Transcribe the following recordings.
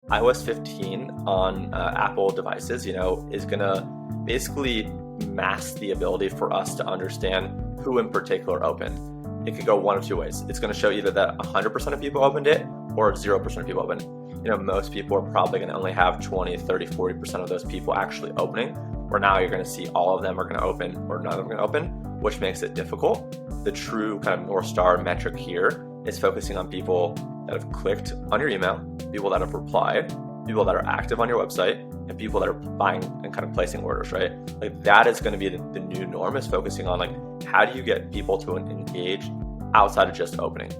iOS 15 on Apple devices, is going to basically mask the ability for us to understand who in particular opened. It could go one of two ways. It's going to show either that 100% of people opened it or 0% of people opened it. Most people are probably going to only have 20, 30, 40% of those people actually opening, where now you're going to see all of them are going to open or none of them are going to open, which makes it difficult. The true kind of North Star metric here is focusing on people that have clicked on your email, people that have replied, people that are active on your website, and people that are buying and kind of placing orders, right? Like that is going to be the new norm, is focusing on like, how do you get people to engage outside of just opening?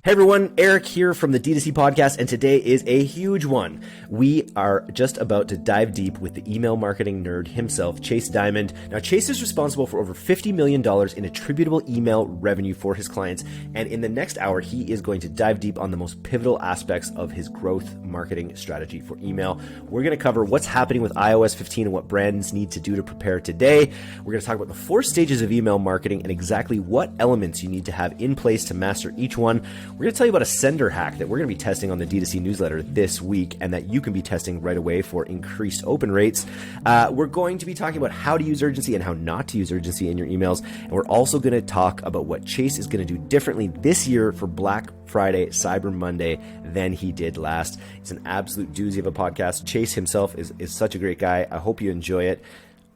Hey everyone, Eric here from the D2C podcast, and today is a huge one. We are just about to dive deep with the email marketing nerd himself, Chase Dimond. Now, Chase is responsible for over $50 million in attributable email revenue for his clients, and in the next hour, he is going to dive deep on the most pivotal aspects of his growth marketing strategy for email. We're going to cover what's happening with iOS 15 and what brands need to do to prepare today. We're going to talk about the 4 stages of email marketing and exactly what elements you need to have in place to master each one. We're going to tell you about a sender hack that we're going to be testing on the D2C newsletter this week and that you can be testing right away for increased open rates. We're going to be talking about how to use urgency and how not to use urgency in your emails. And we're also going to talk about what Chase is going to do differently this year for Black Friday, Cyber Monday than he did last. It's an absolute doozy of a podcast. Chase himself is such a great guy. I hope you enjoy it.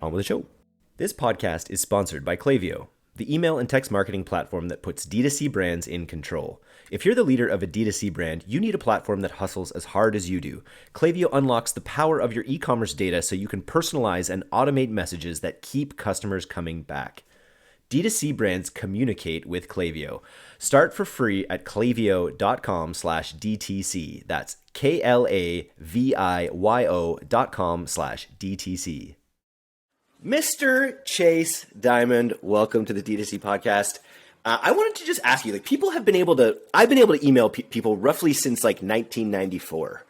On with the show. This podcast is sponsored by Klaviyo, the email and text marketing platform that puts D2C brands in control. If you're the leader of a D2C brand, you need a platform that hustles as hard as you do. Klaviyo unlocks the power of your e-commerce data so you can personalize and automate messages that keep customers coming back. D2C brands communicate with Klaviyo. Start for free at klaviyo.com/DTC. That's KLAVIYO.com/DTC. Mr. Chase Dimond, welcome to the D2C podcast. I wanted to just ask you, like, I've been able to email people roughly since like 1994.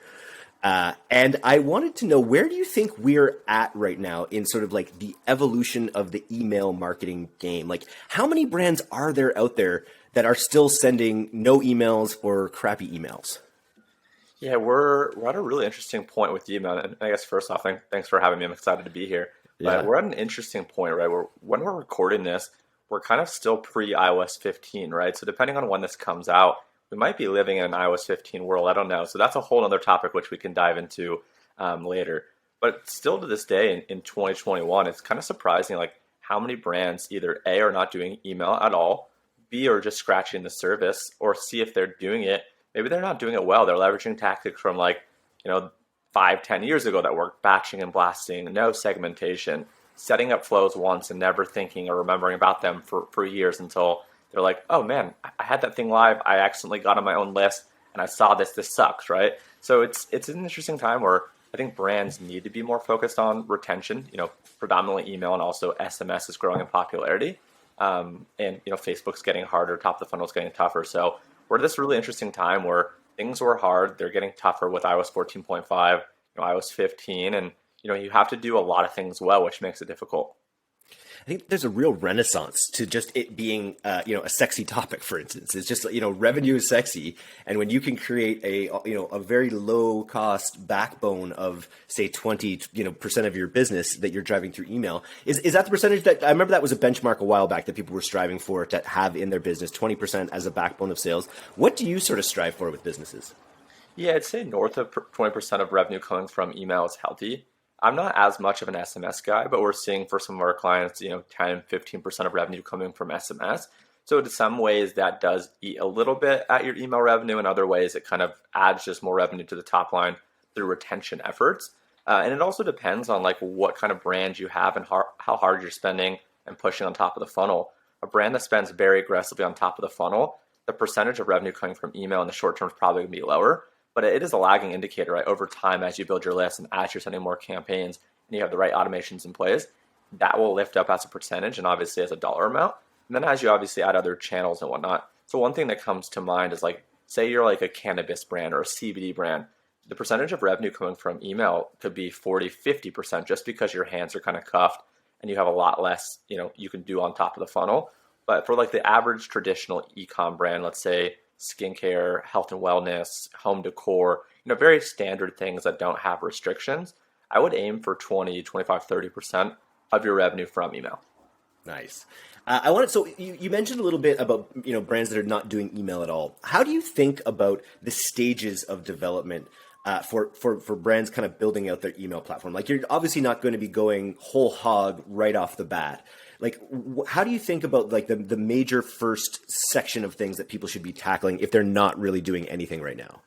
And I wanted to know, where do you think we're at right now in sort of like the evolution of the email marketing game? Like, how many brands are there out there that are still sending no emails or crappy emails? Yeah, we're at a really interesting point with email. And I guess first off, thanks for having me. I'm excited to be here. But we're at an interesting point, right? When we're recording this, we're kind of still pre-iOS 15, right? So depending on when this comes out, we might be living in an iOS 15 world. I don't know. So that's a whole other topic which we can dive into later. But still to this day in 2021, it's kind of surprising like how many brands either A, are not doing email at all, B, are just scratching the surface, or C, if they're doing it, maybe they're not doing it well. They're leveraging tactics from 5-10 years ago that worked: batching and blasting, no segmentation, setting up flows once and never thinking or remembering about them for years until they're like, oh man, I had that thing live, I accidentally got on my own list and I saw this sucks, right? So it's an interesting time where I think brands need to be more focused on retention, predominantly email, and also SMS is growing in popularity. And Facebook's getting harder, top of the funnel is getting tougher. So we're at this really interesting time where things were hard, they're getting tougher with iOS 14.5, iOS 15, and you have to do a lot of things well, which makes it difficult. I think there's a real renaissance to just it being, a sexy topic. For instance, it's just revenue is sexy, and when you can create a very low cost backbone of say 20% of your business that you're driving through email, is that the percentage that I remember that was a benchmark a while back that people were striving for to have in their business, 20% as a backbone of sales. What do you sort of strive for with businesses? Yeah, I'd say north of 20% of revenue coming from email is healthy. I'm not as much of an SMS guy, but we're seeing for some of our clients, 10, 15% of revenue coming from SMS. So in some ways that does eat a little bit at your email revenue. In other ways, it kind of adds just more revenue to the top line through retention efforts. And it also depends on like what kind of brand you have and how hard you're spending and pushing on top of the funnel. A brand that spends very aggressively on top of the funnel, the percentage of revenue coming from email in the short term is probably going to be lower. But it is a lagging indicator, right? Over time, as you build your list and as you're sending more campaigns and you have the right automations in place, that will lift up as a percentage and obviously as a dollar amount. And then as you obviously add other channels and whatnot. So one thing that comes to mind is like, say you're like a cannabis brand or a CBD brand, the percentage of revenue coming from email could be 40, 50% just because your hands are kind of cuffed and you have a lot less, you can do on top of the funnel. But for like the average traditional e-com brand, let's say skincare, health and wellness, home decor, very standard things that don't have restrictions, I would aim for 20, 25, 30% of your revenue from email. Nice. I wanted, so you mentioned a little bit about, brands that are not doing email at all. How do you think about the stages of development for brands kind of building out their email platform? Like, you're obviously not going to be going whole hog right off the bat. Like, how do you think about like the major first section of things that people should be tackling if they're not really doing anything right now?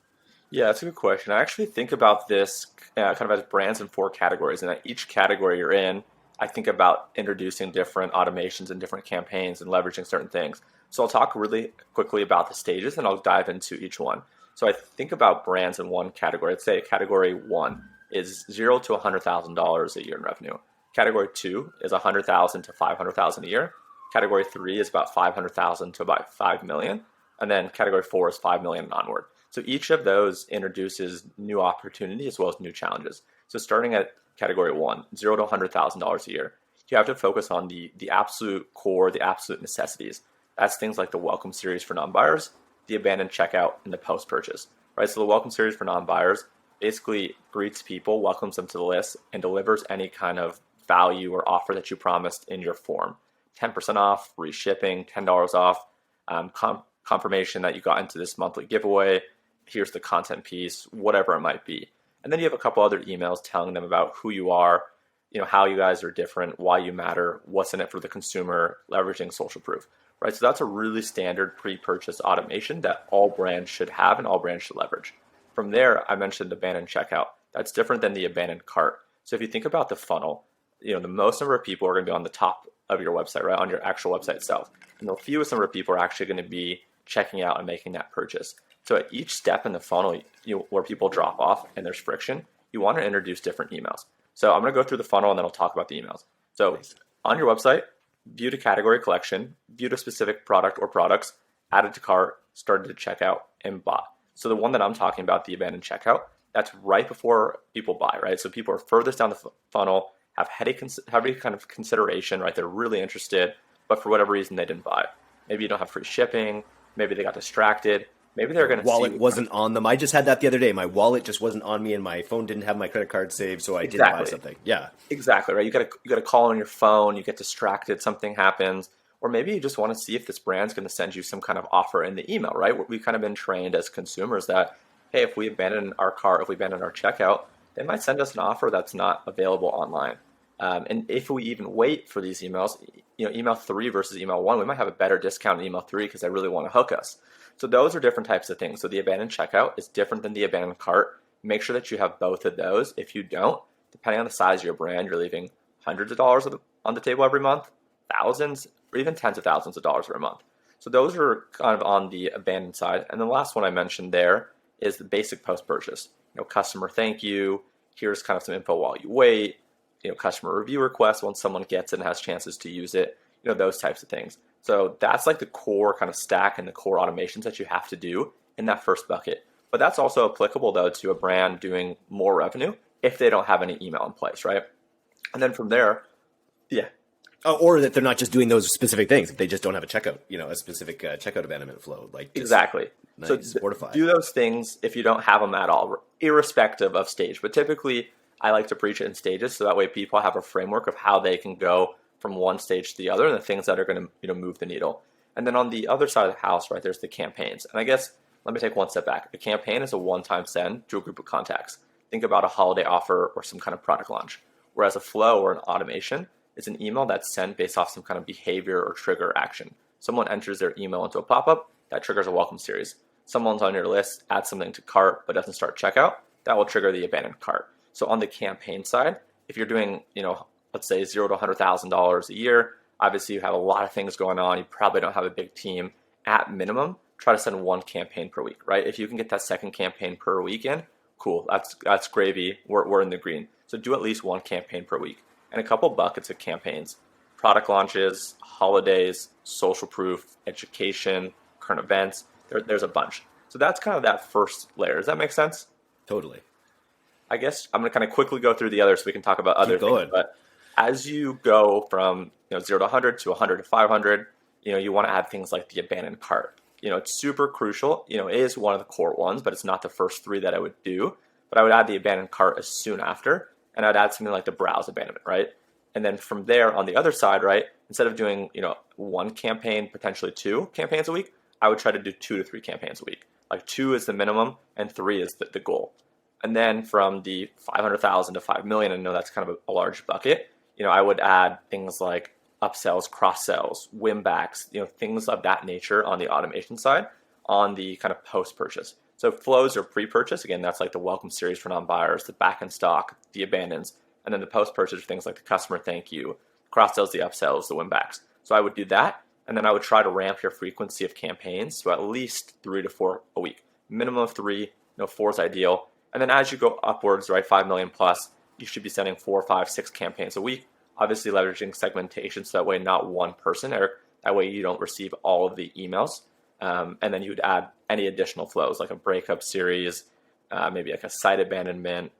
Yeah, that's a good question. I actually think about this kind of as brands in four categories, and at each category you're in, I think about introducing different automations and different campaigns and leveraging certain things. So I'll talk really quickly about the stages, and I'll dive into each one. So I think about brands in one category. Let's say category one is $0 to $100,000 a year in revenue. Category two is $100,000 to $500,000 a year. Category three is about $500,000 to about $5 million, and then category four is $5 million and onward. So each of those introduces new opportunity as well as new challenges. So starting at category one, $0 to $100,000 a year, you have to focus on the absolute core, the absolute necessities. That's things like the welcome series for non-buyers, the abandoned checkout, and the post-purchase, right? So the welcome series for non-buyers basically greets people, welcomes them to the list, and delivers any kind of value or offer that you promised in your form. 10% off, free shipping, $10 off, confirmation that you got into this monthly giveaway, here's the content piece, whatever it might be. And then you have a couple other emails telling them about who you are, how you guys are different, why you matter, what's in it for the consumer, leveraging social proof, right? So that's a really standard pre-purchase automation that all brands should have and all brands should leverage. From there, I mentioned abandoned checkout. That's different than the abandoned cart. So if you think about the funnel, the most number of people are going to be on the top of your website, right, on your actual website itself. And the fewest number of people are actually going to be checking out and making that purchase. So at each step in the funnel, where people drop off and there's friction, you want to introduce different emails. So I'm going to go through the funnel and then I'll talk about the emails. So on your website, viewed a category collection, viewed a specific product or products, added to cart, started to check out, and bought. So the one that I'm talking about, the abandoned checkout, that's right before people buy, right? So people are furthest down the funnel, have heavy kind of consideration, right? They're really interested, but for whatever reason, they didn't buy. Maybe you don't have free shipping. Maybe they got distracted. Maybe they're going to wallet wasn't on them. I just had that the other day. My wallet just wasn't on me, and my phone didn't have my credit card saved, so I didn't buy something. Yeah, exactly right. You got to call on your phone. You get distracted. Something happens, or maybe you just want to see if this brand's going to send you some kind of offer in the email. Right? We've kind of been trained as consumers that hey, if we abandon our cart, if we abandon our checkout, they might send us an offer that's not available online. And if we even wait for these emails, email 3 versus email 1, we might have a better discount in email 3 because they really want to hook us. So those are different types of things. So the abandoned checkout is different than the abandoned cart. Make sure that you have both of those. If you don't, depending on the size of your brand, you're leaving hundreds of dollars on the table every month, thousands, or even tens of thousands of dollars every month. So those are kind of on the abandoned side. And the last one I mentioned there is the basic post-purchase. Customer thank you. Here's kind of some info while you wait. Customer review requests once someone gets it and has chances to use it. Those types of things. So that's like the core kind of stack and the core automations that you have to do in that first bucket. But that's also applicable though to a brand doing more revenue if they don't have any email in place, right? And then from there, yeah. Oh, or that they're not just doing those specific things. If they just don't have a checkout, a specific checkout abandonment flow. Exactly. Nice, so do those things if you don't have them at all, irrespective of stage. But typically, I like to preach it in stages, so that way people have a framework of how they can go from one stage to the other and the things that are going to move the needle. And then on the other side of the house, right, there's the campaigns. And I guess let me take one step back. A campaign is a one-time send to a group of contacts. Think about a holiday offer or some kind of product launch. Whereas a flow or an automation is an email that's sent based off some kind of behavior or trigger action. Someone enters their email into a pop-up, that triggers a welcome series. Someone's on your list, adds something to cart but doesn't start checkout, that will trigger the abandoned cart. So on the campaign side, if you're doing, let's say $0 to $100,000 a year, obviously you have a lot of things going on. You probably don't have a big team. At minimum, try to send one campaign per week, right? If you can get that second campaign per weekend, cool. That's gravy. We're in the green. So do at least one campaign per week. And a couple buckets of campaigns: product launches, holidays, social proof, education, current events. There's a bunch. So that's kind of that first layer. Does that make sense? Totally. I guess I'm going to kind of quickly go through the others so we can talk about other things. But as you go from 0 to 100 to 100 to 500, you want to add things like the abandoned cart. It's super crucial. It is one of the core ones, but it's not the first three that I would do. But I would add the abandoned cart as soon after, and I'd add something like the browse abandonment, right? And then from there, on the other side, right, instead of doing, one campaign, potentially two campaigns a week, I would try to do 2 to 3 campaigns a week. Like 2 is the minimum and 3 is the goal. And then from the 500,000 to 5 million, I know that's kind of a large bucket. I would add things like upsells, cross sells, winbacks, things of that nature on the automation side, on the kind of post purchase. So flows are pre-purchase. Again, that's like the welcome series for non-buyers, the back in stock, the abandons, and then the post purchase are things like the customer thank you, cross sells, the upsells, the winbacks. So I would do that, and then I would try to ramp your frequency of campaigns to at least 3 to 4 a week. Minimum of 3, 4 is ideal. And then as you go upwards, right, 5 million plus, you should be sending 4, 5, 6 campaigns a week. Obviously leveraging segmentation so that way not one person, or that way you don't receive all of the emails. And then you would add any additional flows like a breakup series, maybe like a site abandonment,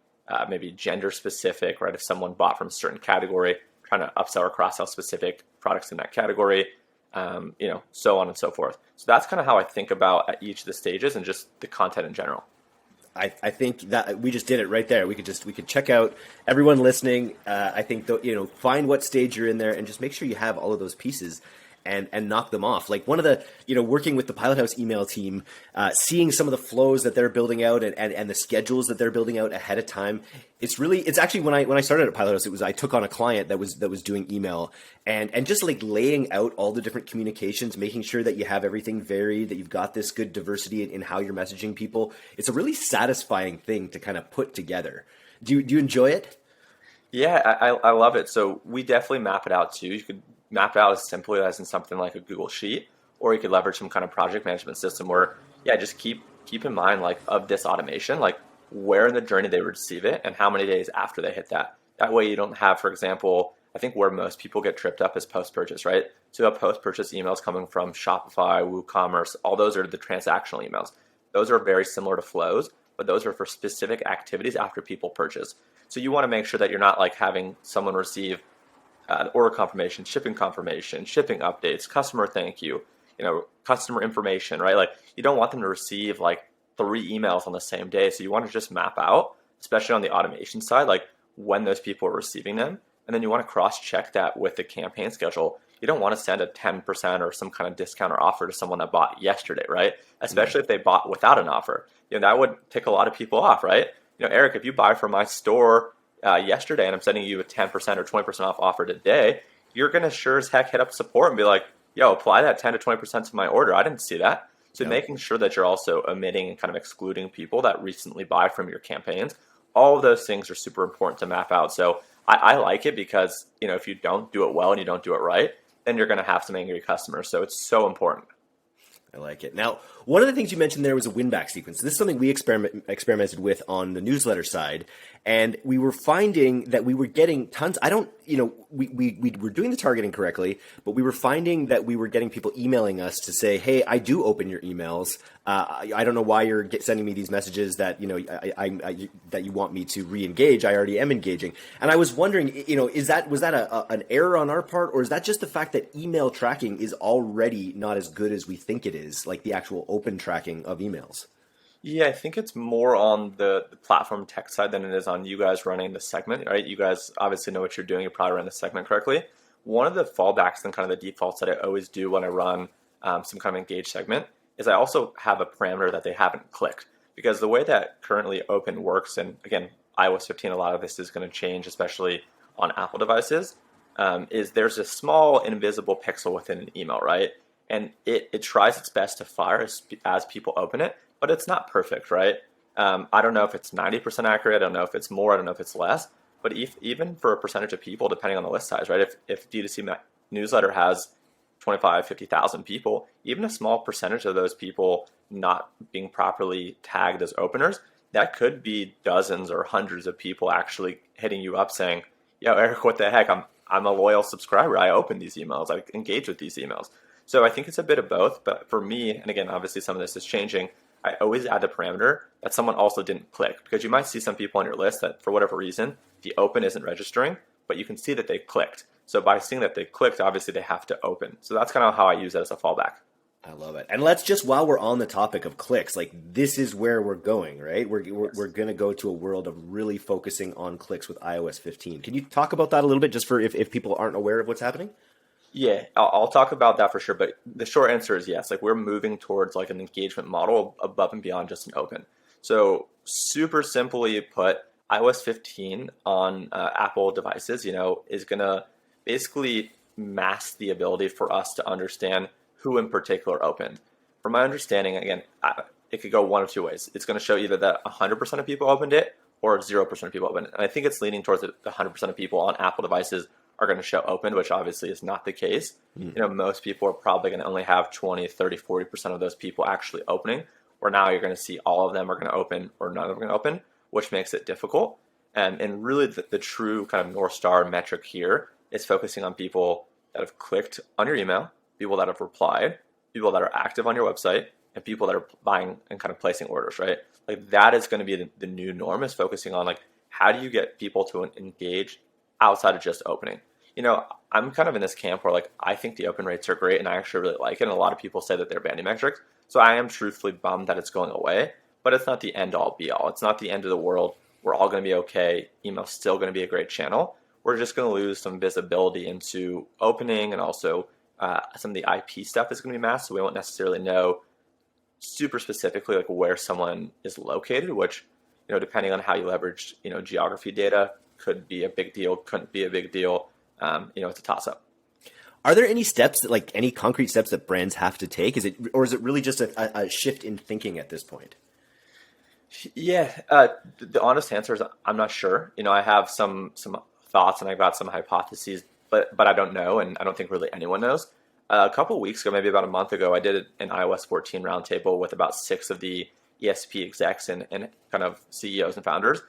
maybe gender specific, right? If someone bought from a certain category, trying to upsell or cross sell specific products in that category, so on and so forth. So that's kind of how I think about at each of the stages and just the content in general. I think that we just did it right there. We could check out everyone listening. I think find what stage you're in there and just make sure you have all of those pieces and knock them off. Like one of the, working with the Pilot House email team, seeing some of the flows that they're building out and the schedules that they're building out ahead of time. It's actually when I started at Pilot House, I took on a client that was doing email and just like laying out all the different communications, making sure that you have everything varied, that you've got this good diversity in how you're messaging people. It's a really satisfying thing to kind of put together. Do you enjoy it? Yeah, I love it. So we definitely map it out too. You could map it out as simply as in something like a Google Sheet, or you could leverage some kind of project management system where, just keep in mind like of this automation, like where in the journey they receive it and how many days after they hit that. That way you don't have, for example, I think where most people get tripped up is post-purchase, right? So you have post-purchase emails coming from Shopify, WooCommerce, all those are the transactional emails. Those are very similar to flows, but those are for specific activities after people purchase. So you want to make sure that you're not like having someone receive order confirmation, shipping updates, customer thank you, customer information, right? Like you don't want them to receive like 3 emails on the same day. So you want to just map out, especially on the automation side, like when those people are receiving them. And then you want to cross-check that with the campaign schedule. You don't want to send a 10% or some kind of discount or offer to someone that bought yesterday, right? Especially if they bought without an offer. That would tick a lot of people off, right? Eric, if you buy from my store yesterday and I'm sending you a 10% or 20% off offer today, you're going to sure as heck hit up support and be like, yo, apply that 10 to 20% to my order. I didn't see that. So making sure that you're also omitting and kind of excluding people that recently buy from your campaigns, all of those things are super important to map out. So I like it because, if you don't do it well and you don't do it right, then you're going to have some angry customers. So it's so important. I like it. Now, one of the things you mentioned there was a winback sequence. This is something we experimented with on the newsletter side, and we were finding that we were getting tons. We were doing the targeting correctly, but we were finding that we were getting people emailing us to say, "Hey, I do open your emails. I don't know why you're sending me these messages that that you want me to re-engage. I already am engaging." And I was wondering, was that an error on our part, or is that just the fact that email tracking is already not as good as we think it is, like the actual open tracking of emails? Yeah, I think it's more on the platform tech side than it is on you guys running the segment, right? You guys obviously know what you're doing. You probably run the segment correctly. One of the fallbacks and kind of the defaults that I always do when I run some kind of engaged segment is I also have a parameter that they haven't clicked. Because the way that currently open works, and again, iOS 15, a lot of this is going to change, especially on Apple devices, is there's a small invisible pixel within an email, right? And it tries its best to fire as people open it, but it's not perfect, right? I don't know if it's 90% accurate. I don't know if it's more. I don't know if it's less. But even for a percentage of people, depending on the list size, right? If D2C newsletter has 25, 50,000 people, even a small percentage of those people not being properly tagged as openers, that could be dozens or hundreds of people actually hitting you up saying, yo, Eric, what the heck? I'm a loyal subscriber. I open these emails. I engage with these emails. So I think it's a bit of both. But for me, and again, obviously some of this is changing, I always add the parameter that someone also didn't click, because you might see some people on your list that for whatever reason, the open isn't registering, but you can see that they clicked. So by seeing that they clicked, obviously they have to open. So that's kind of how I use it as a fallback. I love it. And let's just, while we're on the topic of clicks, like this is where we're going, right? We're going to go to a world of really focusing on clicks with iOS 15. Can you talk about that a little bit, just for if people aren't aware of what's happening? Yeah, I'll talk about that for sure. But the short answer is yes. Like we're moving towards like an engagement model above and beyond just an open. So super simply put, iOS 15 on Apple devices, is gonna basically mask the ability for us to understand who in particular opened. From my understanding, again, it could go one of two ways. It's going to show either that 100% of people opened it or 0% of people opened it. And I think it's leaning towards the 100% of people on Apple devices are going to show open, which obviously is not the case. Most people are probably going to only have 20, 30, 40% of those people actually opening, where now you're going to see all of them are going to open or none of them are going to open, which makes it difficult. And really the true kind of North Star metric here is focusing on people that have clicked on your email, people that have replied, people that are active on your website, and people that are buying and kind of placing orders, right? Like that is going to be the new norm, is focusing on like, how do you get people to engage outside of just opening? I'm kind of in this camp where like, I think the open rates are great and I actually really like it. And a lot of people say that they're vanity metrics. So I am truthfully bummed that it's going away, but it's not the end all be all. It's not the end of the world. We're all going to be okay. Email's still going to be a great channel. We're just going to lose some visibility into opening, and also some of the IP stuff is going to be masked. So we won't necessarily know super specifically like where someone is located, which, depending on how you leverage, geography data, could be a big deal, couldn't be a big deal. It's a toss up. Are there any steps that, like any concrete steps that brands have to take? Is it really just a shift in thinking at this point? Yeah, the honest answer is I'm not sure. I have some thoughts and I've got some hypotheses, but I don't know, and I don't think really anyone knows. A couple of weeks ago, maybe about a month ago, I did an iOS 14 roundtable with about 6 of the ESP execs and kind of CEOs and founders.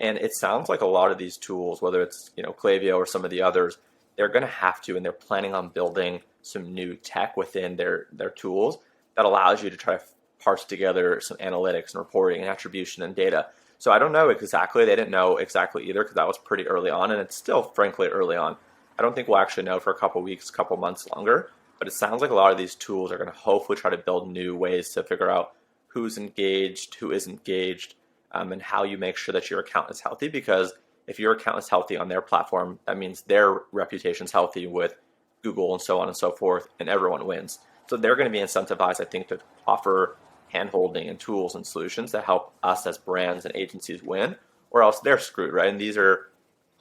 And it sounds like a lot of these tools, whether it's Klaviyo or some of the others, they're going to have to, and they're planning on building some new tech within their tools that allows you to try to parse together some analytics and reporting and attribution and data. So I don't know exactly. They didn't know exactly either, because that was pretty early on, and it's still frankly early on. I don't think we'll actually know for a couple weeks, couple months longer. But it sounds like a lot of these tools are going to hopefully try to build new ways to figure out who's engaged, who is engaged, and how you make sure that your account is healthy. Because if your account is healthy on their platform, that means their reputation is healthy with Google and so on and so forth, and everyone wins. So they're going to be incentivized, I think, to offer hand-holding and tools and solutions that help us as brands and agencies win, or else they're screwed, right? And these are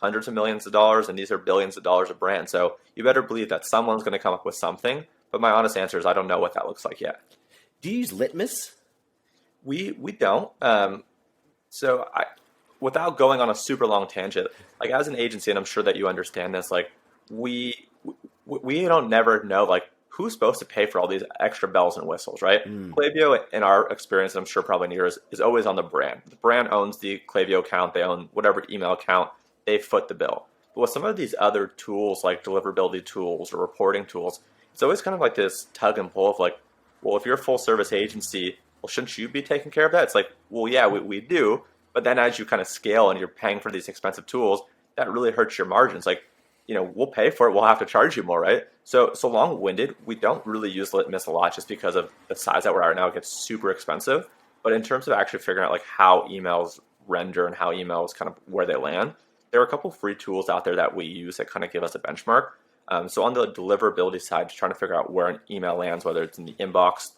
hundreds of millions of dollars, and these are billions of dollars of brands. So you better believe that someone's going to come up with something. But my honest answer is I don't know what that looks like yet. Do you use Litmus? We don't. So without going on a super long tangent, like as an agency, and I'm sure that you understand this, like we don't never know like who's supposed to pay for all these extra bells and whistles, right? Klaviyo, in our experience, and I'm sure probably in yours, is always on the brand. The brand owns the Klaviyo account. They own whatever email account. They foot the bill. But with some of these other tools like deliverability tools or reporting tools, it's always kind of like this tug and pull of like, well, if you're a full service agency, well, shouldn't you be taking care of that? It's like, well, yeah, we do. But then as you kind of scale and you're paying for these expensive tools, that really hurts your margins. Like, we'll pay for it. We'll have to charge you more, right? So long-winded, we don't really use Litmus a lot just because of the size that we're at right now. It gets super expensive. But in terms of actually figuring out like how emails render and how emails kind of where they land, there are a couple free tools out there that we use that kind of give us a benchmark. So on the deliverability side, just trying to figure out where an email lands, whether it's in the inbox,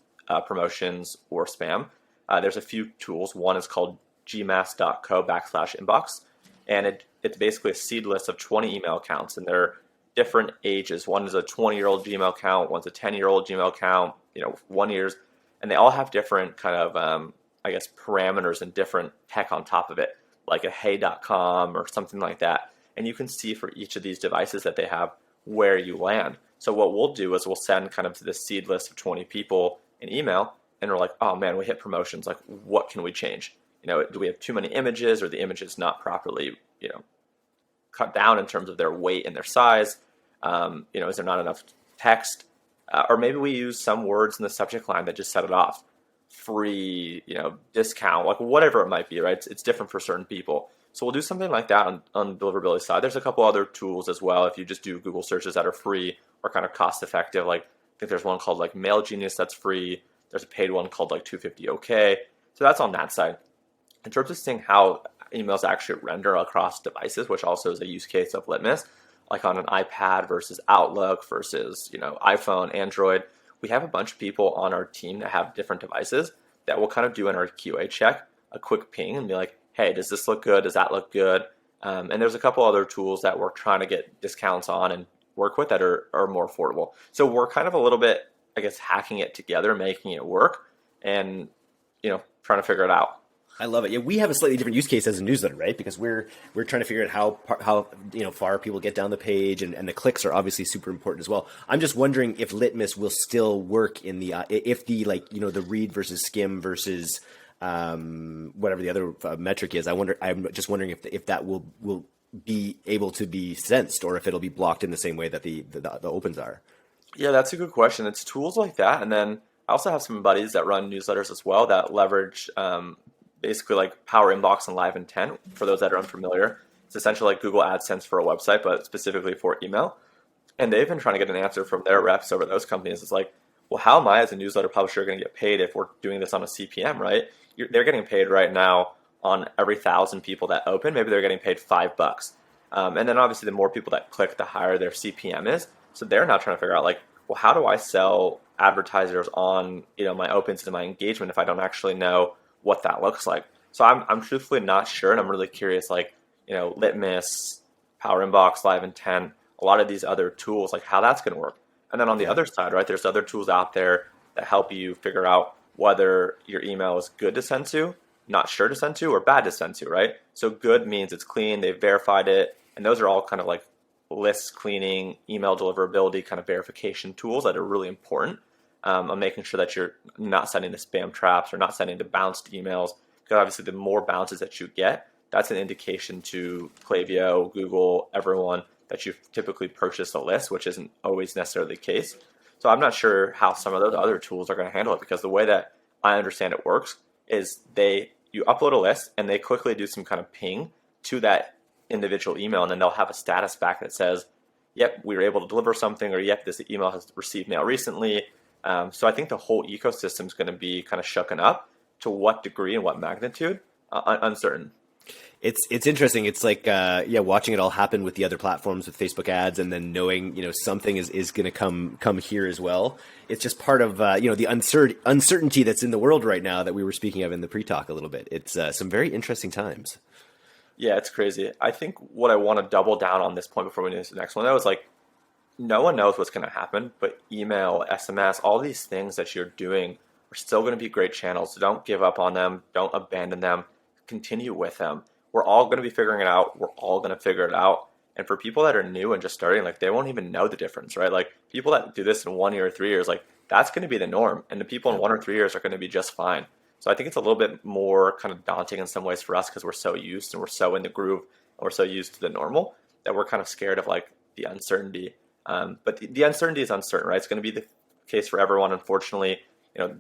promotions, or spam, there's a few tools. One is called gmass.co/inbox, and it's basically a seed list of 20 email accounts, and they're different ages. One is a 20-year-old Gmail account, one's a 10-year-old Gmail account, 1 year's, and they all have different kind of, parameters and different tech on top of it, like a hey.com or something like that. And you can see for each of these devices that they have where you land. So what we'll do is we'll send kind of to the seed list of 20 people an email, and we're like, oh man, we hit promotions. Like, what can we change? Do we have too many images, or the images not properly, cut down in terms of their weight and their size? Is there not enough text? Or maybe we use some words in the subject line that just set it off. Free, discount, like whatever it might be, right? It's different for certain people. So we'll do something like that on the deliverability side. There's a couple other tools as well. If you just do Google searches that are free or kind of cost effective, like I think there's one called like Mail Genius that's free. There's a paid one called like 250 OK. So that's on that side. In terms of seeing how emails actually render across devices, which also is a use case of Litmus, like on an iPad versus Outlook versus, iPhone, Android, we have a bunch of people on our team that have different devices that will kind of do in our QA check a quick ping and be like, hey, does this look good? Does that look good? And there's a couple other tools that we're trying to get discounts on and work with that are more affordable. So we're kind of a little bit, I guess, hacking it together, making it work, and trying to figure it out. I love it. Yeah, we have a slightly different use case as a newsletter, right? Because we're trying to figure out how far people get down the page, and the clicks are obviously super important as well. I'm just wondering if Litmus will still work in the if the the read versus skim versus whatever the other metric is. I'm just wondering if that will be able to be sensed, or if it'll be blocked in the same way that the opens are. Yeah, that's a good question. It's tools like that, and then I also have some buddies that run newsletters as well that leverage basically like Power Inbox and Live Intent. For those that are unfamiliar, it's essentially like Google AdSense for a website, but specifically for email. And they've been trying to get an answer from their reps over those companies. It's like, well, how am I as a newsletter publisher going to get paid if we're doing this on a CPM, right? They're getting paid right now on every 1,000 people that open. Maybe they're getting paid $5. And then obviously the more people that click, the higher their CPM is. So they're now trying to figure out like, well, how do I sell advertisers on my opens and my engagement if I don't actually know what that looks like? So I'm truthfully not sure, and I'm really curious, like, Litmus, Power Inbox, Live Intent, a lot of these other tools, like how that's going to work. And then on the other side, right, there's other tools out there that help you figure out whether your email is good to send to, not sure to send to, or bad to send to, right? So good means it's clean, they've verified it, and those are all kind of like list cleaning, email deliverability kind of verification tools that are really important. On making sure that you're not sending to spam traps or not sending to bounced emails. Because obviously the more bounces that you get, that's an indication to Klaviyo, Google, everyone that you've typically purchased a list, which isn't always necessarily the case. So I'm not sure how some of those other tools are going to handle it, because the way that I understand it works is you upload a list and they quickly do some kind of ping to that individual email, and then they'll have a status back that says, yep, we were able to deliver something, or yep, this email has received mail recently. So I think the whole ecosystem is going to be kind of shooken up. To what degree and what magnitude, uncertain. It's interesting. It's like watching it all happen with the other platforms with Facebook ads, and then knowing something is going to come here as well. It's just part of the uncertainty that's in the world right now that we were speaking of in the pre-talk a little bit. It's some very interesting times. Yeah, it's crazy. I think what I want to double down on this point before we move to the next one, though, is like, no one knows what's going to happen, but email, SMS, all these things that you're doing are still going to be great channels. So don't give up on them. Don't abandon them. Continue with them. We're all going to be figuring it out. We're all going to figure it out. And for people that are new and just starting, like, they won't even know the difference, right? Like, people that do this in 1 year or 3 years, like, that's going to be the norm. And the people in 1 or 3 years are going to be just fine. So I think it's a little bit more kind of daunting in some ways for us, because we're so used and we're so in the groove and we're so used to the normal that we're kind of scared of like the uncertainty. But the uncertainty is uncertain, right? It's going to be the case for everyone. Unfortunately,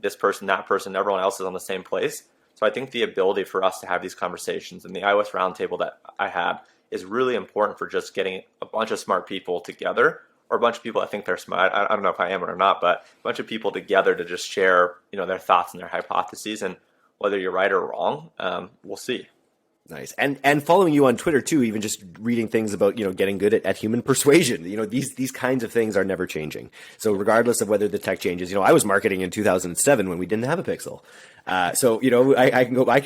this person, that person, everyone else is on the same place. So I think the ability for us to have these conversations, and the iOS roundtable that I had, is really important for just getting a bunch of smart people together, or a bunch of people that think they're smart. I don't know if I am or not, but a bunch of people together to just share, their thoughts and their hypotheses, and whether you're right or wrong, we'll see. Nice. And following you on Twitter too, even just reading things about, getting good at human persuasion, these kinds of things are never changing. So regardless of whether the tech changes, I was marketing in 2007 when we didn't have a Pixel. So I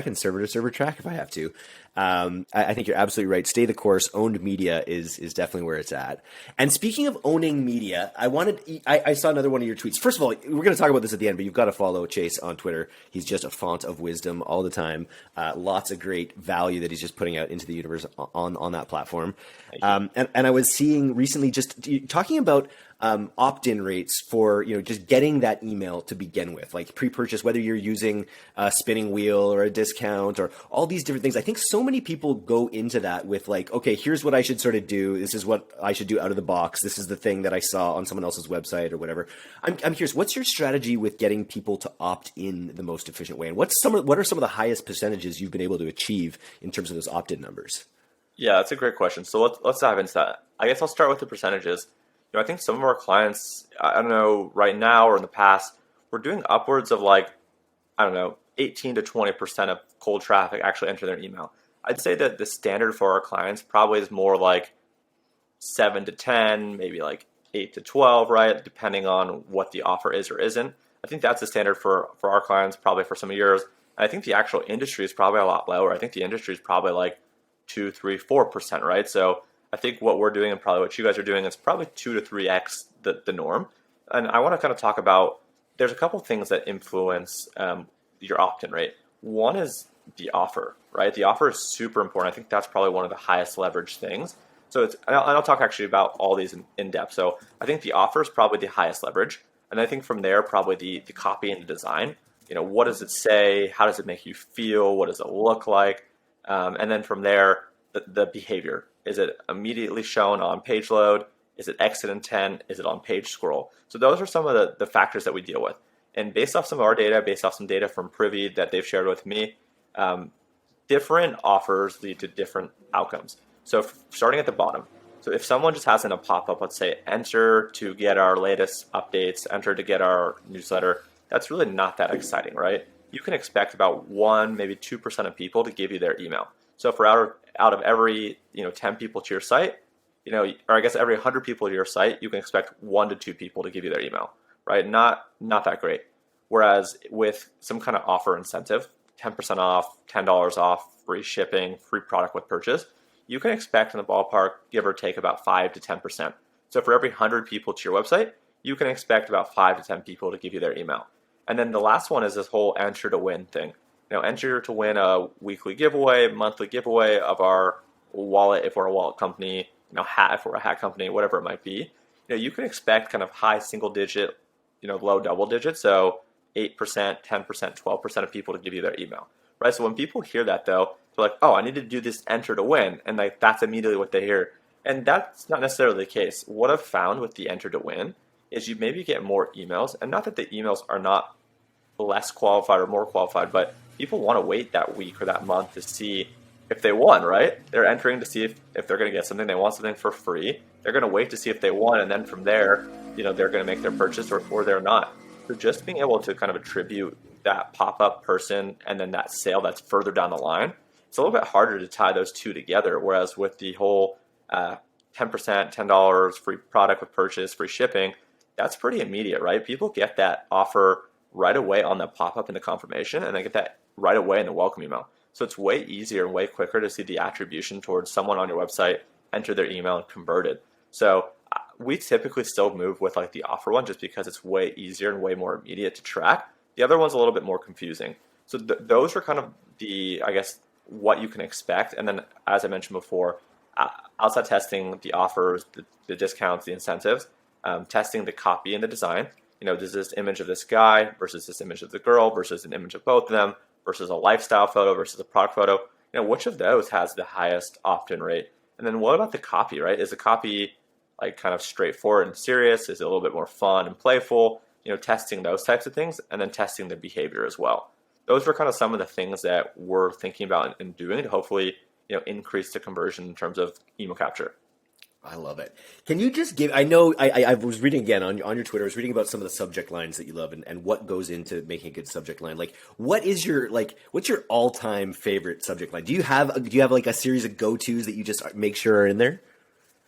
can server to server track if I have to. I think you're absolutely right. Stay the course. Owned media is definitely where it's at. And speaking of owning media, I saw another one of your tweets. First of all, we're going to talk about this at the end, but you've got to follow Chase on Twitter. He's just a font of wisdom all the time. Lots of great value that he's just putting out into the universe on that platform. And I was seeing recently just talking about opt-in rates for, just getting that email to begin with, like pre-purchase, whether you're using a spinning wheel or a discount or all these different things. I think so many people go into that with like, okay, here's what I should sort of do. This is what I should do out of the box. This is the thing that I saw on someone else's website or whatever. I'm curious, what's your strategy with getting people to opt in the most efficient way? And what are some of the highest percentages you've been able to achieve in terms of those opt-in numbers? Yeah, that's a great question. So let's dive into that. I guess I'll start with the percentages. I think some of our clients, I don't know, right now or in the past, we're doing upwards of like, I don't know, 18 to 20% of cold traffic actually enter their email. I'd say that the standard for our clients probably is more like 7 to 10, maybe like 8 to 12, right? Depending on what the offer is or isn't. I think that's the standard for our clients, probably for some of yours. And I think the actual industry is probably a lot lower. I think the industry is probably like 2, 3, 4%, right? So I think what we're doing and probably what you guys are doing is probably 2 to 3x the norm. And I want to kind of talk about, there's a couple things that influence your opt-in rate. One is the offer, right? The offer is super important. I think that's probably one of the highest leverage things. So and I'll talk actually about all these in depth. So I think the offer is probably the highest leverage. And I think from there, probably the copy and the design. What does it say? How does it make you feel? What does it look like? And then from there, the behavior. Is it immediately shown on page load? Is it exit intent? Is it on page scroll? So those are some of the factors that we deal with. And based off some of our data, based off some data from Privy that they've shared with me, different offers lead to different outcomes. So starting at the bottom. So if someone just has in a pop-up, let's say, enter to get our latest updates, enter to get our newsletter, that's really not that exciting, right? You can expect about 1, maybe 2% of people to give you their email. So for out of every 10 people to your site, or I guess every 100 people to your site, you can expect 1 to 2 people to give you their email, right? Not that great. Whereas with some kind of offer incentive, 10% off, $10 off, free shipping, free product with purchase, you can expect in the ballpark, give or take, about 5 to 10%. So for every 100 people to your website, you can expect about 5 to 10 people to give you their email. And then the last one is this whole enter to win thing. Enter to win a weekly giveaway, monthly giveaway of our wallet if we're a wallet company, hat if we're a hat company, whatever it might be. You can expect kind of high single digit, low double digit, so 8%, 10%, 12% of people to give you their email, right? So when people hear that though, they're like, oh, I need to do this enter to win, and like that's immediately what they hear. And that's not necessarily the case. What I've found with the enter to win is you maybe get more emails, and not that the emails are not less qualified or more qualified, but people want to wait that week or that month to see if they won, right? They're entering to see if they're going to get something. They want something for free. They're going to wait to see if they won, and then from there, they're going to make their purchase or they're not. So just being able to kind of attribute that pop-up person and then that sale that's further down the line, it's a little bit harder to tie those two together. Whereas with the whole 10%, $10, free product with purchase, free shipping, that's pretty immediate, right? People get that offer right away on the pop-up in the confirmation, and they get that right away in the welcome email. So it's way easier and way quicker to see the attribution towards someone on your website, enter their email, and convert it. So we typically still move with like the offer one just because it's way easier and way more immediate to track. The other one's a little bit more confusing. So those are kind of I guess, what you can expect. And then, as I mentioned before, outside testing the offers, the discounts, the incentives, testing the copy and the design. Does this image of this guy versus this image of the girl versus an image of both of them versus a lifestyle photo versus a product photo? Which of those has the highest opt-in rate? And then what about the copy, right? Is the copy like kind of straightforward and serious? Is it a little bit more fun and playful? Testing those types of things, and then testing the behavior as well. Those are kind of some of the things that we're thinking about and doing to hopefully, increase the conversion in terms of email capture. I love it. Can you just give, I know I was reading again on your Twitter, I was reading about some of the subject lines that you love and what goes into making a good subject line. Like, what's your all-time favorite subject line? Do you have like a series of go-tos that you just make sure are in there?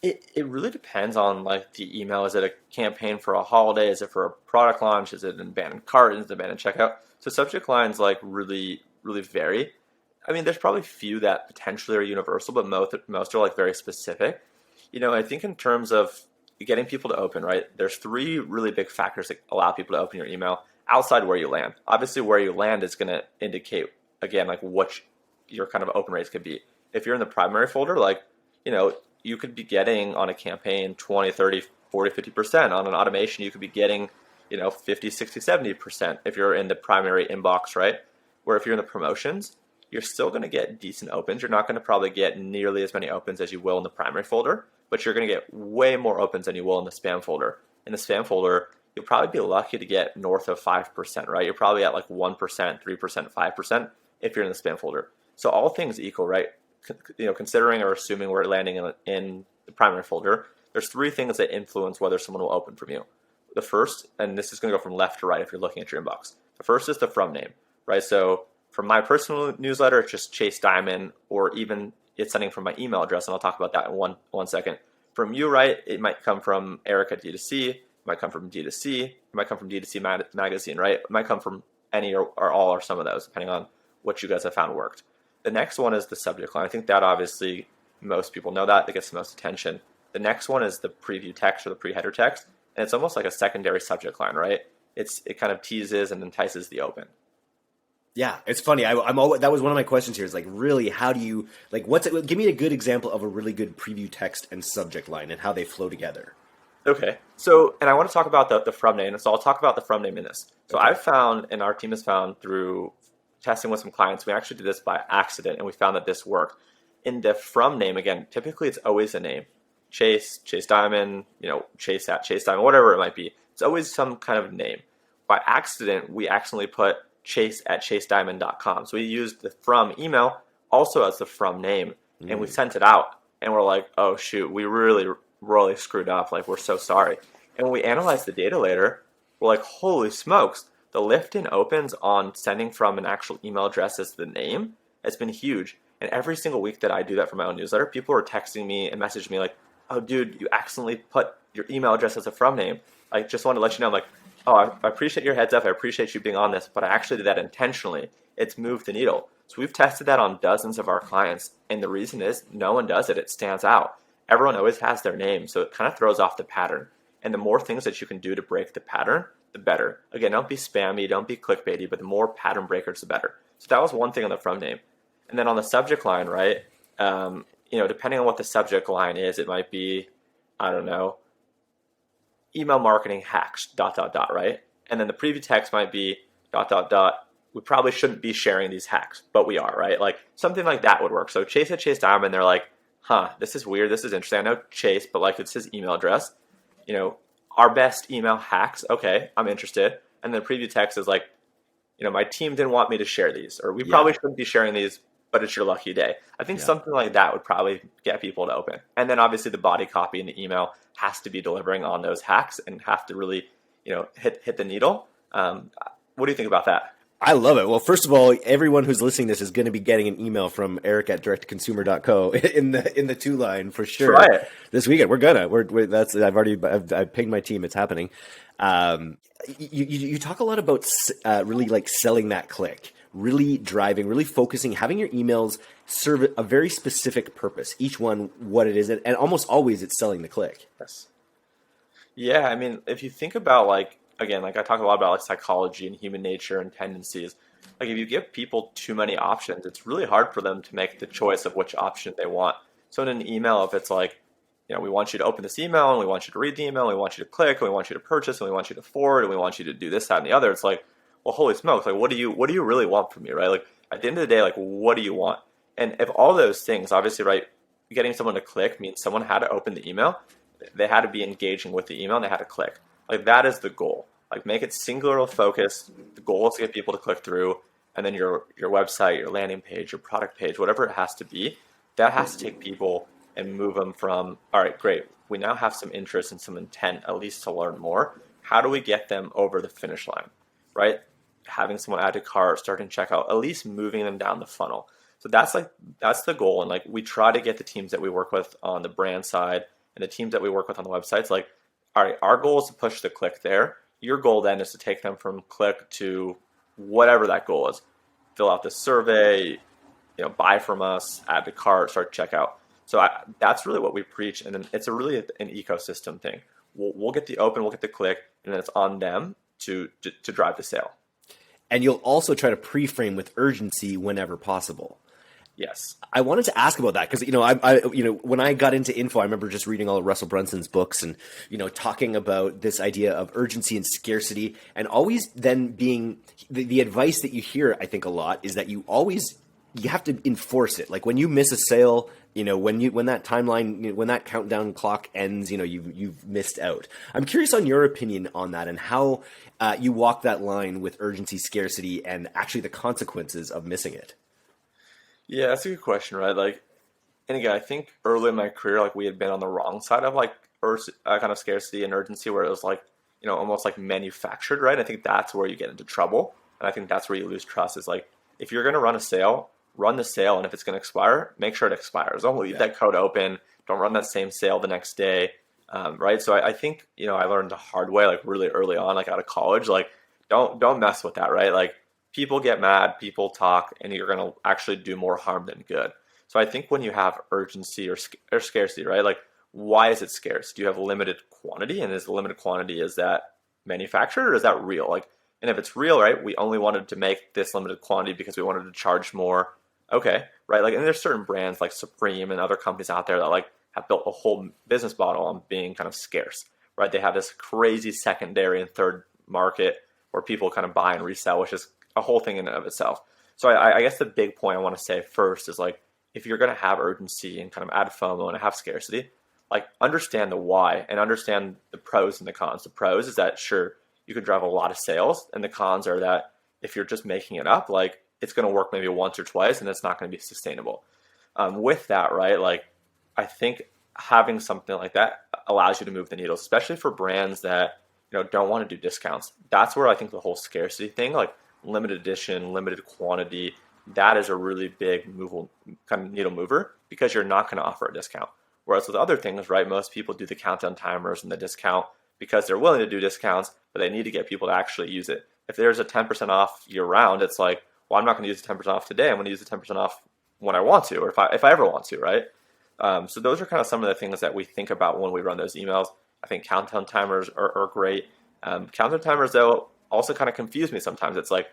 It really depends on like the email. Is it a campaign for a holiday? Is it for a product launch? Is it an abandoned cart? Is it abandoned checkout? So subject lines like really, really vary. I mean, there's probably few that potentially are universal, but most are like very specific. I think in terms of getting people to open, right, there's 3 really big factors that allow people to open your email outside where you land. Obviously, where you land is going to indicate, again, like what your kind of open rates could be. If you're in the primary folder, like, you could be getting on a campaign 20, 30, 40, 50%. On an automation, you could be getting, 50, 60, 70% if you're in the primary inbox, right? Where if you're in the promotions, you're still going to get decent opens. You're not going to probably get nearly as many opens as you will in the primary folder, but you're going to get way more opens than you will in the spam folder. In the spam folder, you'll probably be lucky to get north of 5%, right? You're probably at like 1%, 3%, 5% if you're in the spam folder. So all things equal, right? Considering or assuming we're landing in the primary folder, there's three things that influence whether someone will open from you. The first, and this is going to go from left to right if you're looking at your inbox. The first is the from name, right? So from my personal newsletter, it's just Chase Dimond, or even it's sending from my email address, and I'll talk about that in one second. From you, right, it might come from Eric at D2C, it might come from D2C, it might come from D2C Magazine, right? It might come from any or all or some of those, depending on what you guys have found worked. The next one is the subject line. I think that obviously most people know that gets the most attention. The next one is the preview text or the pre-header text, and it's almost like a secondary subject line, right? It kind of teases and entices the open. Yeah, it's funny. I'm always, that was one of my questions here. Is like, really, how do you give me a good example of a really good preview text and subject line and how they flow together. Okay, so and I want to talk about the from name, so I'll talk about the from name in this. So okay. I've found, and our team has found through testing with some clients, we actually did this by accident, and we found that this worked. In the from name, again, typically it's always a name. Chase Dimond, Chase at Chase Dimond, whatever it might be. It's always some kind of name. By accident, we accidentally put Chase at chasedimond.com. So we used the from email also as the from name, and we sent it out, and we're like, oh shoot, we really screwed up. Like, we're so sorry. And when we analyzed the data later, we're like, holy smokes, the lift in opens on sending from an actual email address as the name has been huge. And every single week that I do that for my own newsletter, people are texting me and messaging me like, oh dude, you accidentally put your email address as a from name. I just wanted to let you know. I'm like, oh, I appreciate your heads up. I appreciate you being on this, but I actually did that intentionally. It's moved the needle. So we've tested that on dozens of our clients, and the reason is no one does it. It stands out. Everyone always has their name, so it kind of throws off the pattern. And the more things that you can do to break the pattern, the better. Again, don't be spammy, don't be clickbaity, but the more pattern breakers, the better. So that was one thing on the from name. And then on the subject line, right, depending on what the subject line is, it might be, I don't know, email marketing hacks, ... right? And then the preview text might be ... We probably shouldn't be sharing these hacks, but we are, right? Like something like that would work. So Chase at Chase Dimond, they're like, this is weird. This is interesting. I know Chase, but like it's his email address. Our best email hacks. Okay, I'm interested. And the preview text is like, my team didn't want me to share these, or we probably shouldn't be sharing these, but it's your lucky day. I think something like that would probably get people to open. And then obviously the body copy in the email has to be delivering on those hacks and have to really, hit the needle. What do you think about that? I love it. Well, first of all, everyone who's listening to this is going to be getting an email from Eric at directconsumer.co in the to line for sure. Try it. This weekend. I've pinged my team. It's happening. You talk a lot about really like selling that click, really driving, really focusing, having your emails serve a very specific purpose, each one what it is, and almost always it's selling the click. Yes. Yeah, I mean, if you think about again, I talk a lot about psychology and human nature and tendencies. Like if you give people too many options, it's really hard for them to make the choice of which option they want. So in an email, if it's like, we want you to open this email, and we want you to read the email, and we want you to click, and we want you to purchase, and we want you to forward, and we want you to do this, that, and the other. It's like, well, holy smokes! Like, what do you really want from me, right? Like, at the end of the day, like, what do you want? And if all those things, obviously, right, getting someone to click means someone had to open the email, they had to be engaging with the email, and they had to click. Like, that is the goal. Like, make it singular focus. The goal is to get people to click through, and then your website, your landing page, your product page, whatever it has to be, that has to take people and move them from, all right, great, we now have some interest and some intent, at least to learn more. How do we get them over the finish line, right? Having someone add to cart, starting checkout, at least moving them down the funnel. So that's the goal. And we try to get the teams that we work with on the brand side and the teams that we work with on the websites, all right, our goal is to push the click there. Your goal then is to take them from click to whatever that goal is. Fill out the survey, buy from us, add to cart, start checkout. So that's really what we preach, and then it's really an ecosystem thing. We'll get the open, we'll get the click, and then it's on them to drive the sale. And you'll also try to pre-frame with urgency whenever possible. Yes. I wanted to ask about that because when I got into info, I remember just reading all of Russell Brunson's books and talking about this idea of urgency and scarcity, and always then being the advice that you hear, I think a lot, is that you have to enforce it. Like when you miss a sale, when that timeline, when that countdown clock ends, you've missed out. I'm curious on your opinion on that and how you walk that line with urgency, scarcity, and actually the consequences of missing it. Yeah, that's a good question, right? Like, and again, I think early in my career, like we had been on the wrong side of like kind of scarcity and urgency, where it was like, almost like manufactured, right? I think that's where you get into trouble, and I think that's where you lose trust. Is like if you're going to run a sale, run the sale, and if it's going to expire, make sure it expires. Don't leave that code open. Don't run that same sale the next day, right? So I think I learned the hard way, like really early on, like out of college, like don't mess with that, right? Like people get mad, people talk, and you're going to actually do more harm than good. So I think when you have urgency or scarcity, right? Like why is it scarce? Do you have limited quantity, and is the limited quantity, is that manufactured or is that real? Like, and if it's real, right, we only wanted to make this limited quantity because we wanted to charge more. Okay, right? Like, and there's certain brands like Supreme and other companies out there that like have built a whole business model on being kind of scarce, right? They have this crazy secondary and third market where people kind of buy and resell, which is a whole thing in and of itself. So I guess the big point I want to say first is like, if you're going to have urgency and kind of add FOMO and have scarcity, like understand the why and understand the pros and the cons. The pros is that sure, you could drive a lot of sales, and the cons are that if you're just making it up, like it's going to work maybe once or twice and it's not going to be sustainable. With that, right, like I think having something like that allows you to move the needle, especially for brands that don't want to do discounts. That's where I think the whole scarcity thing, like limited edition, limited quantity, that is a really big kind of needle mover, because you're not going to offer a discount. Whereas with other things, right, most people do the countdown timers and the discount because they're willing to do discounts, but they need to get people to actually use it. If there's a 10% off year round, it's like, well, I'm not going to use the 10% off today. I'm going to use the 10% off when I want to, or if I ever want to, right? So those are kind of some of the things that we think about when we run those emails. I think countdown timers are great. Countdown timers, though, also kind of confuse me sometimes. It's like,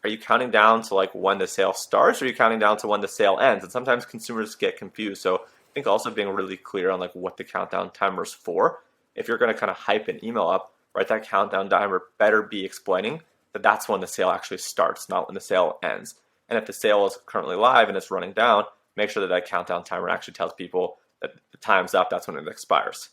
are you counting down to like when the sale starts, or are you counting down to when the sale ends? And sometimes consumers get confused. So I think also being really clear on like what the countdown timer is for. If you're going to kind of hype an email up, right, that countdown timer better be explaining that that's when the sale actually starts, not when the sale ends. And if the sale is currently live and it's running down, make sure that that countdown timer actually tells people that the time's up, that's when it expires.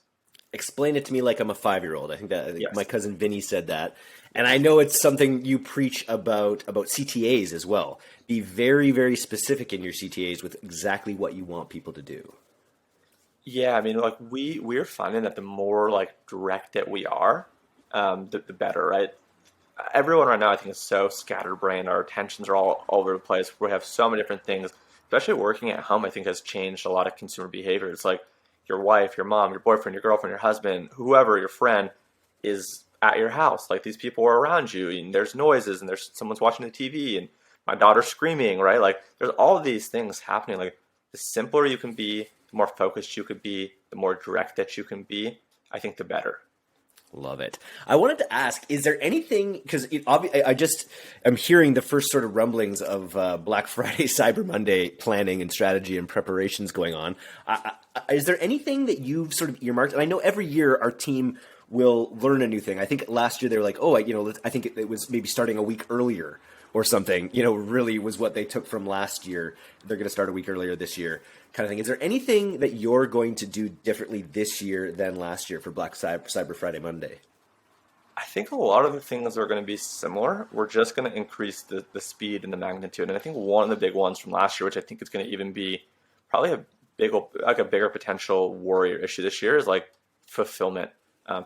Explain it to me like I'm a 5-year-old. I think Yes. my cousin Vinny said that. And I know it's something you preach about CTAs as well. Be very, very specific in your CTAs with exactly what you want people to do. Yeah, I mean, like we're finding that the more like direct that we are, the better, right? Everyone right now, I think, is so scatterbrained. Our attentions are all over the place. We have so many different things, especially working at home. I think has changed a lot of consumer behavior. It's like your wife, your mom, your boyfriend, your girlfriend, your husband, whoever, your friend is at your house. Like these people are around you, and there's noises, and there's someone's watching the TV, and my daughter's screaming, right? Like there's all of these things happening. Like the simpler you can be, the more focused you could be, the more direct that you can be, I think the better. Love it. I wanted to ask, is there anything, because I just am hearing the first sort of rumblings of Black Friday, Cyber Monday planning and strategy and preparations going on. Is there anything that you've sort of earmarked? And I know every year our team will learn a new thing. I think last year they were like, I think it was maybe starting a week earlier or something, really was what they took from last year. They're going to start a week earlier this year kind of thing. Is there anything that you're going to do differently this year than last year for Black Cyber Friday Monday? I think a lot of the things are going to be similar. We're just going to increase the speed and the magnitude. And I think one of the big ones from last year, which I think is going to even be probably a bigger potential warrior issue this year, is like fulfillment.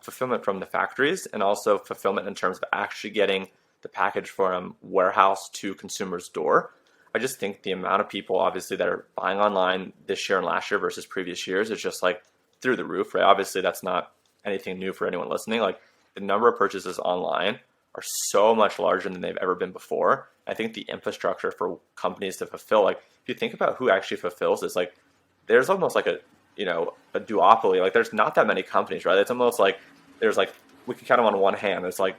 Fulfillment from the factories, and also fulfillment in terms of actually getting the package from warehouse to consumer's door. I just think the amount of people, obviously, that are buying online this year and last year versus previous years is just like through the roof, right? Obviously, that's not anything new for anyone listening. Like the number of purchases online are so much larger than they've ever been before. I think the infrastructure for companies to fulfill, like if you think about who actually fulfills this, like there's almost like a duopoly. Like there's not that many companies, right? It's almost like there's like, we can count them on one hand. It's like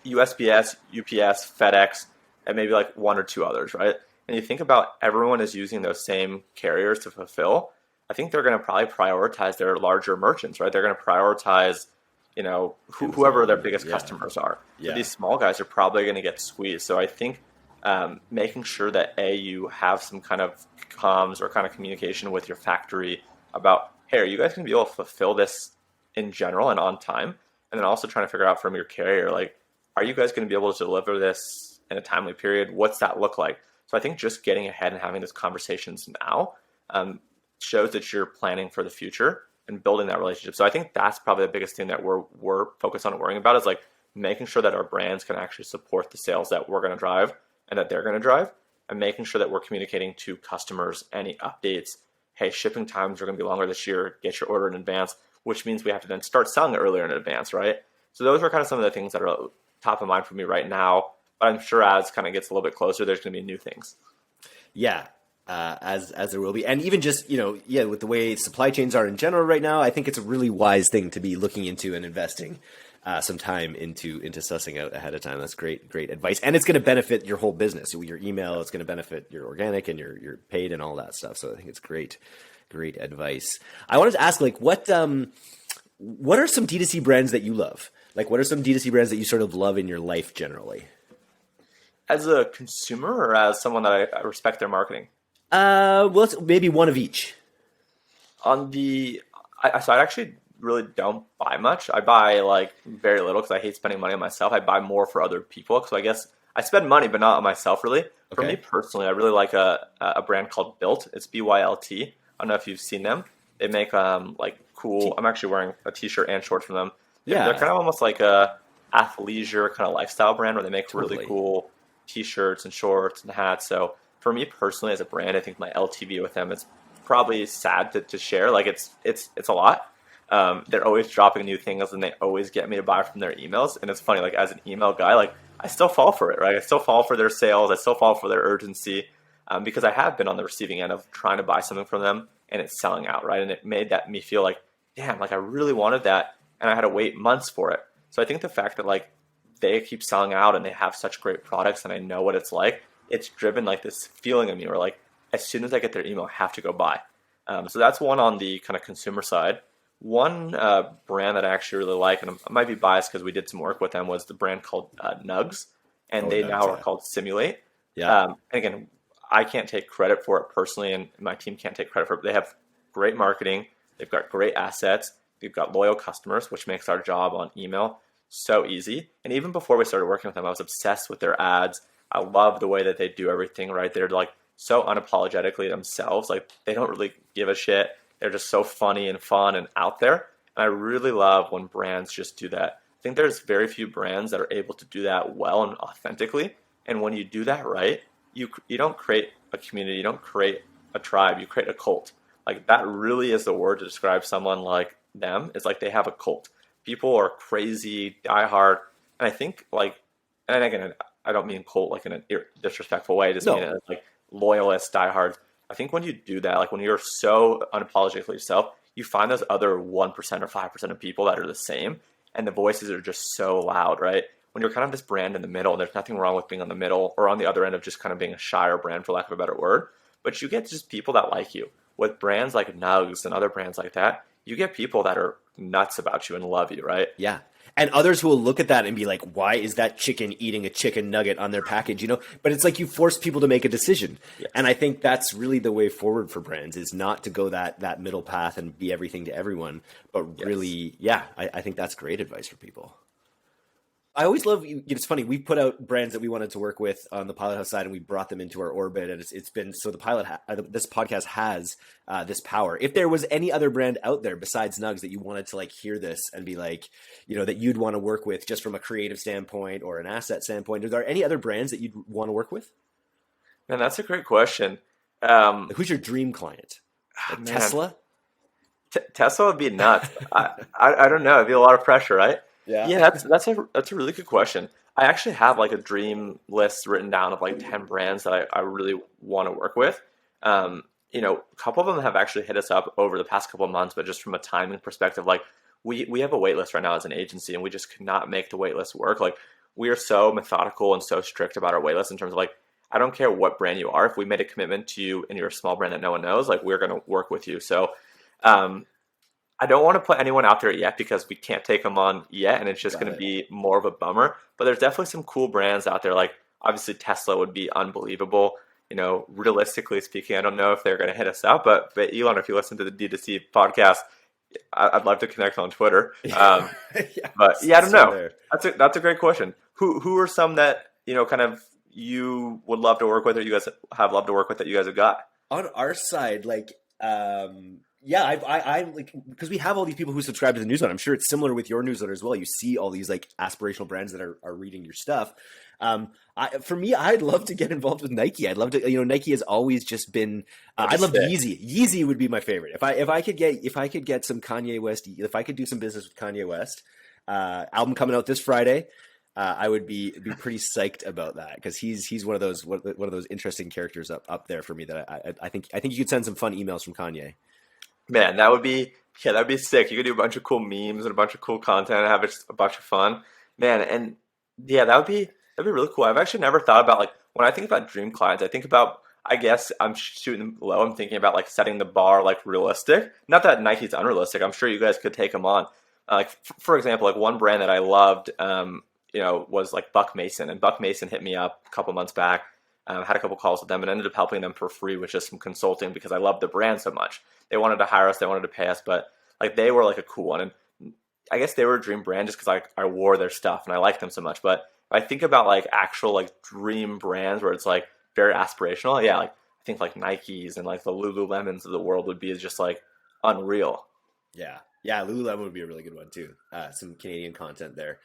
USPS, UPS, FedEx, and maybe like one or two others, right? and you think about everyone is using those same carriers to fulfill, I think they're going to probably prioritize their larger merchants, right? They're going to prioritize, whoever their biggest customers are. So these small guys are probably going to get squeezed. So I think making sure that you have some kind of comms or kind of communication with your factory about, hey, are you guys going to be able to fulfill this in general and on time? And then also trying to figure out from your carrier, like, are you guys going to be able to deliver this in a timely period? What's that look like? So I think just getting ahead and having those conversations now shows that you're planning for the future and building that relationship. So I think that's probably the biggest thing that we're focused on worrying about, is like making sure that our brands can actually support the sales that we're going to drive and that they're going to drive, and making sure that we're communicating to customers any updates. Hey, shipping times are going to be longer this year. Get your order in advance, which means we have to then start selling it earlier in advance, right? So those are kind of some of the things that are top of mind for me right now. But I'm sure as kind of gets a little bit closer, there's going to be new things. Yeah, as there will be. And even just, with the way supply chains are in general right now, I think it's a really wise thing to be looking into and investing some time into sussing out ahead of time. That's great advice. And it's going to benefit your whole business. Your email, it's going to benefit your organic and your paid and all that stuff. So I think it's great advice. I wanted to ask, like, what are some D2C brands that you love? Like, what are some D2C brands that you sort of love in your life generally? As a consumer or as someone that I respect their marketing? Well, maybe one of each. So I actually really don't buy much. I buy like very little because I hate spending money on myself. I buy more for other people. So I guess I spend money, but not on myself really. For me personally, I really like a brand called Built. It's BYLT. I don't know if you've seen them. They make like cool. I'm actually wearing a t-shirt and shorts from them. Yeah, they're kind of almost like a athleisure kind of lifestyle brand where they make really cool t-shirts and shorts and hats. So for me personally as a brand, I think my LTV with them is probably sad to share. Like it's a lot. They're always dropping new things and they always get me to buy from their emails. And it's funny, like as an email guy, like I still fall for it, right? I still fall for their sales. I still fall for their urgency because I have been on the receiving end of trying to buy something from them and it's selling out, right? And it made me feel like, damn, like I really wanted that and I had to wait months for it. So I think the fact that like they keep selling out and they have such great products and I know what it's like, it's driven like this feeling in me where like as soon as I get their email, I have to go buy. So that's one on the kind of consumer side. One brand that I actually really like, and I might be biased because we did some work with them, was the brand called Nugs, and they now are called Simulate. Yeah. And again, I can't take credit for it personally, and my team can't take credit for it. But they have great marketing. They've got great assets. They've got loyal customers, which makes our job on email so easy. And even before we started working with them, I was obsessed with their ads. I love the way that they do everything, right? They're like so unapologetically themselves. Like they don't really give a shit. They're just so funny and fun and out there. And I really love when brands just do that. I think there's very few brands that are able to do that well and authentically. And when you do that right, you don't create a community, you don't create a tribe, you create a cult. Like that really is the word to describe someone like them. It's like they have a cult. People are crazy, diehard. And I think like, and again, I don't mean cult like in a disrespectful way. I just mean it as like loyalist, diehard. I think when you do that, like when you're so unapologetically yourself, you find those other 1% or 5% of people that are the same, and the voices are just so loud, right? When you're kind of this brand in the middle, and there's nothing wrong with being on the middle or on the other end of just kind of being a shyer brand, for lack of a better word, but you get just people that like you. With brands like Nugs and other brands like that, you get people that are nuts about you and love you, right? Yeah. And others who will look at that and be like, why is that chicken eating a chicken nugget on their package? But it's like you force people to make a decision. Yes. And I think that's really the way forward for brands, is not to go that middle path and be everything to everyone, but really, I think that's great advice for people. I always love, it's funny, we put out brands that we wanted to work with on the Pilot House side and we brought them into our orbit, and it's been, so this podcast has this power. If there was any other brand out there besides Nugs that you wanted to like hear this and be like, that you'd want to work with just from a creative standpoint or an asset standpoint, are there any other brands that you'd want to work with? Man, that's a great question. Who's your dream client? Like Tesla? Tesla would be nuts. I don't know. It'd be a lot of pressure, right? Yeah, that's a really good question. I actually have like a dream list written down of like 10 brands that I really want to work with. A couple of them have actually hit us up over the past couple of months, but just from a timing perspective, like we have a wait list right now as an agency and we just could not make the wait list work. Like we are so methodical and so strict about our wait list in terms of like, I don't care what brand you are. If we made a commitment to you and you're a small brand that no one knows, like we're going to work with you. So um, I don't want to put anyone out there yet because we can't take them on yet, and it's just Got going to it. be more of a bummer. But there's definitely some cool brands out there. Like obviously Tesla would be unbelievable. Realistically speaking, I don't know if they're going to hit us up, but Elon, if you listen to the D2C podcast, I'd love to connect on Twitter. Yeah, But yeah, I don't start know. there. That's a great question. Who are some that kind of you would love to work with, or you guys have loved to work with that you guys have got? On our side, like, yeah, I like because we have all these people who subscribe to the newsletter. I'm sure it's similar with your newsletter as well. You see all these like aspirational brands that are reading your stuff. For me, I'd love to get involved with Nike. I'd love to, Nike has always just been. That'd I'd be love sick. Yeezy. Yeezy would be my favorite. If I could get some Kanye West, if I could do some business with Kanye West, album coming out this Friday. I would be pretty psyched about that because he's one of those interesting characters up there for me that I think you could send some fun emails from Kanye. Man, that'd be sick. You could do a bunch of cool memes and a bunch of cool content and have just a bunch of fun. Man, and yeah, that'd be really cool. I've actually never thought about like when I think about dream clients, I think about I guess I'm shooting low. I'm thinking about like setting the bar like realistic. Not that Nike's unrealistic. I'm sure you guys could take them on. Like for example, like one brand that I loved, was like Buck Mason, and Buck Mason hit me up a couple months back. Had a couple calls with them and ended up helping them for free with just some consulting because I love the brand so much. They wanted to hire us, they wanted to pay us, but like they were like a cool one. And I guess they were a dream brand just because I wore their stuff and I liked them so much. But if I think about like actual like dream brands where it's like very aspirational, yeah, like I think like Nikes and like the Lululemons of the world would be just like unreal. Yeah, yeah, Lululemon would be a really good one too. Some Canadian content there.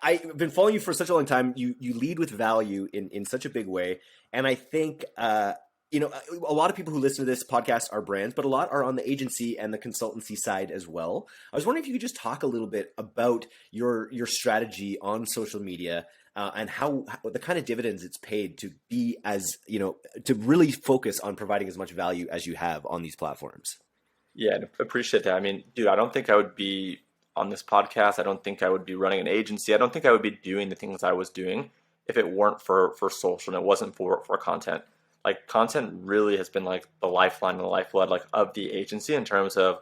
I've been following you for such a long time. You lead with value in such a big way, and I think a lot of people who listen to this podcast are brands, but a lot are on the agency and the consultancy side as well. I was wondering if you could just talk a little bit about your strategy on social media. And how the kind of dividends it's paid to be as to really focus on providing as much value as you have on these platforms. Yeah, and appreciate that. I mean, dude, I don't think I would be on this podcast. I don't think I would be running an agency. I don't think I would be doing the things I was doing if it weren't for social and it wasn't for content. Like content really has been like the lifeline and the lifeblood like of the agency in terms of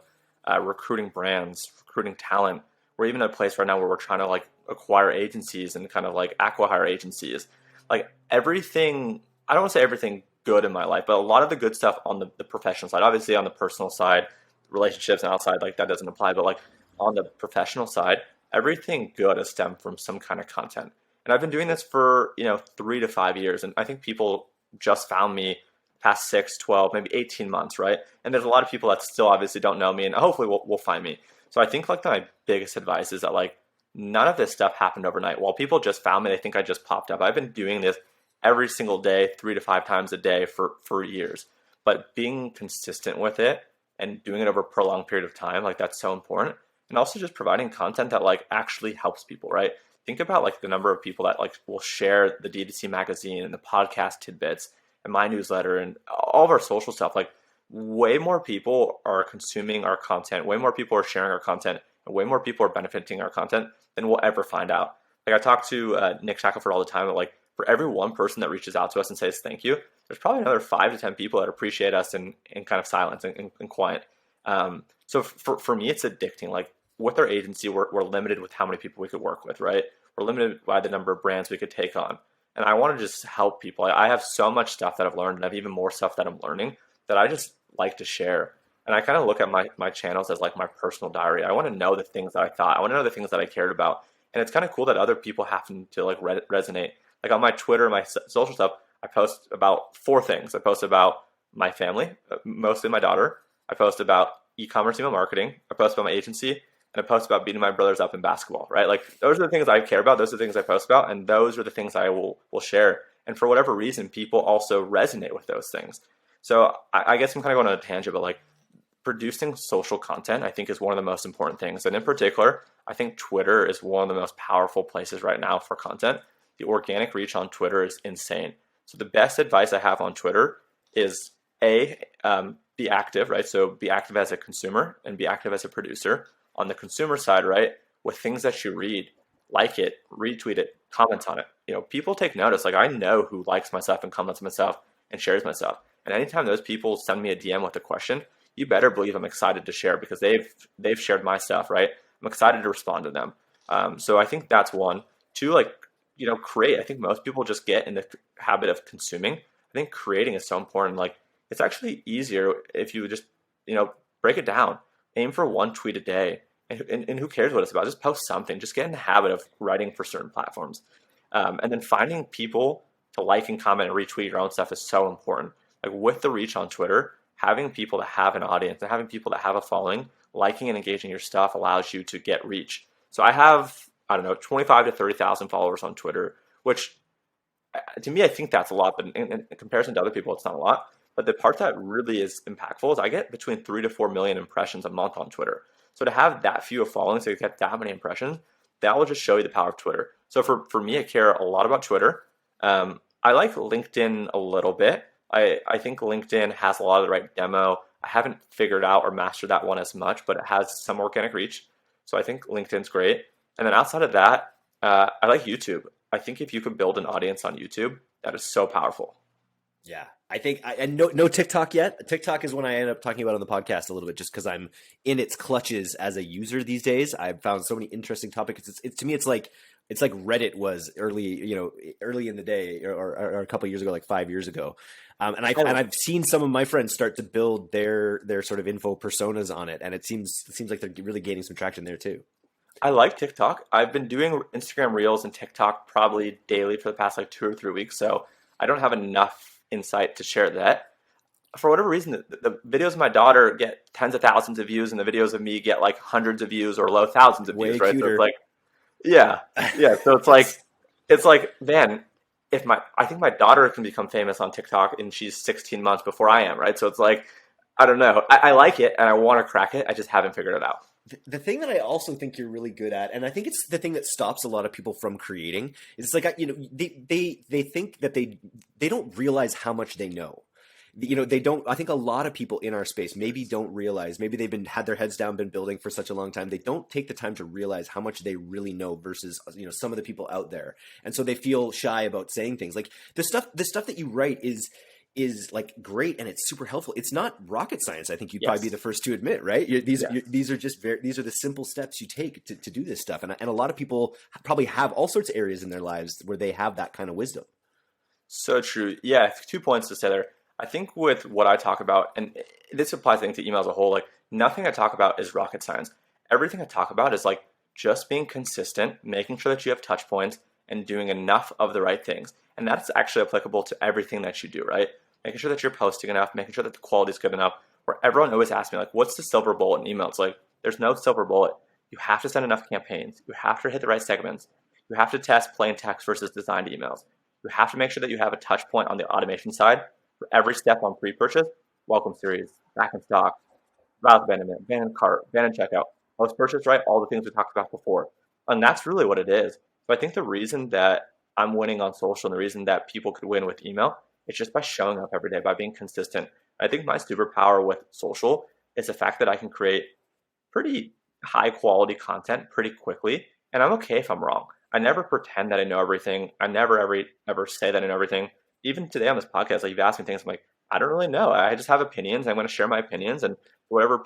recruiting brands, recruiting talent. We're even at a place right now where we're trying to like acquire agencies and kind of like acquire agencies. Like everything, I don't want to say everything good in my life, but a lot of the good stuff on the professional side, obviously on the personal side, relationships and outside, like that doesn't apply, but like on the professional side, everything good has stemmed from some kind of content. And I've been doing this for, 3 to 5 years. And I think people just found me past 6, 12, maybe 18 months, right? And there's a lot of people that still obviously don't know me and hopefully will find me. So I think like my biggest advice is that like none of this stuff happened overnight. While people just found me, they think I just popped up. I've been doing this every single day, 3 to 5 times a day for years. But being consistent with it and doing it over a prolonged period of time, like that's so important. And also just providing content that like actually helps people, right? Think about like the number of people that like will share the D2C magazine and the podcast tidbits and my newsletter and all of our social stuff. Like way more people are consuming our content, way more people are sharing our content, and way more people are benefiting our content than we'll ever find out. Like I talk to Nick Shackelford all the time, but like for every one person that reaches out to us and says thank you, there's probably another 5 to 10 people that appreciate us in kind of silence and quiet. So for me, it's addicting. Like with our agency, we're limited with how many people we could work with, right? We're limited by the number of brands we could take on. And I want to just help people. I have so much stuff that I've learned and I have even more stuff that I'm learning that I just like to share. And I kind of look at my channels as like my personal diary. I want to know the things that I thought. I want to know the things that I cared about. And it's kind of cool that other people happen to like resonate. Like on my Twitter, my social stuff, I post about 4 things. I post about my family, mostly my daughter. I post about e-commerce email marketing. I post about my agency, and I post about beating my brothers up in basketball, right? Like those are the things I care about. Those are the things I post about, and those are the things I will share. And for whatever reason, people also resonate with those things. So I guess I'm kind of going on a tangent, but like producing social content, I think is one of the most important things. And in particular, I think Twitter is one of the most powerful places right now for content. The organic reach on Twitter is insane. So the best advice I have on Twitter is be active, right? So be active as a consumer and be active as a producer. On the consumer side, right, with things that you read, like it, retweet it, comment on it. People take notice. Like I know who likes my stuff and comments on my stuff and shares my stuff. And anytime those people send me a DM with a question, you better believe I'm excited to share because they've shared my stuff, right? I'm excited to respond to them. So I think that's one. Two, like, create. I think most people just get in the habit of consuming. I think creating is so important. Like, it's actually easier if you just, break it down. Aim for one tweet a day. And who cares what it's about? Just post something. Just get in the habit of writing for certain platforms. And then finding people to like and comment and retweet your own stuff is so important. Like with the reach on Twitter, having people that have an audience and having people that have a following, liking and engaging your stuff allows you to get reach. So I have, I don't know, 25 to 30,000 followers on Twitter, which to me, I think that's a lot, but in comparison to other people, it's not a lot. But the part that really is impactful is I get between 3 to 4 million impressions a month on Twitter. So to have that few of following, so you get that many impressions, that will just show you the power of Twitter. So for me, I care a lot about Twitter. I like LinkedIn a little bit. I think LinkedIn has a lot of the right demo. I haven't figured out or mastered that one as much, but it has some organic reach. So I think LinkedIn's great. And then outside of that, I like YouTube. I think if you could build an audience on YouTube, that is so powerful. Yeah, I think and no TikTok yet. TikTok is one I end up talking about on the podcast a little bit, just because I'm in its clutches as a user these days. I've found so many interesting topics. It's to me, it's like Reddit was early in the day, or a couple of years ago, like 5 years ago. And I've seen some of my friends start to build their sort of info personas on it, and it seems like they're really gaining some traction there too. I like TikTok. I've been doing Instagram Reels and TikTok probably daily for the past like 2 or 3 weeks, so I don't have enough insight to share that. For whatever reason, the videos of my daughter get tens of thousands of views, and the videos of me get like hundreds of views or low thousands of views, right? Cuter. So it's like, yeah. So it's like, man, I think my daughter can become famous on TikTok, and she's 16 months before I am, right? So it's like, I don't know. I like it, and I want to crack it. I just haven't figured it out. The thing that I also think you're really good at, and I think it's the thing that stops a lot of people from creating, is like, they think that they don't realize how much they know. They don't. I think a lot of people in our space maybe don't realize. Maybe they've had their heads down, been building for such a long time. They don't take the time to realize how much they really know versus some of the people out there, and so they feel shy about saying things. Like the stuff that you write is like great and it's super helpful. It's not rocket science. I think you'd probably be the first to admit, right? These are just these are the simple steps you take to do this stuff. And a lot of people probably have all sorts of areas in their lives where they have that kind of wisdom. So true. Yeah. 2 points to say there. I think with what I talk about, and this applies, I think, to email as a whole, like nothing I talk about is rocket science. Everything I talk about is like just being consistent, making sure that you have touch points and doing enough of the right things. And that's actually applicable to everything that you do, right? Making sure that you're posting enough, making sure that the quality is good enough. Where everyone always asks me, like, what's the silver bullet in email? It's like, there's no silver bullet. You have to send enough campaigns. You have to hit the right segments. You have to test plain text versus designed emails. You have to make sure that you have a touch point on the automation side for every step on pre-purchase, welcome series, back in stock, route abandonment, abandoned cart, abandoned checkout, post-purchase, right? All the things we talked about before. And that's really what it is. So I think the reason that I'm winning on social and the reason that people could win with email, it's just by showing up every day, by being consistent. I think my superpower with social is the fact that I can create pretty high quality content pretty quickly. And I'm okay if I'm wrong. I never pretend that I know everything. I never ever say that I know everything. Even today on this podcast, like you've asked me things, I'm like, I don't really know. I just have opinions. I'm going to share my opinions, and for whatever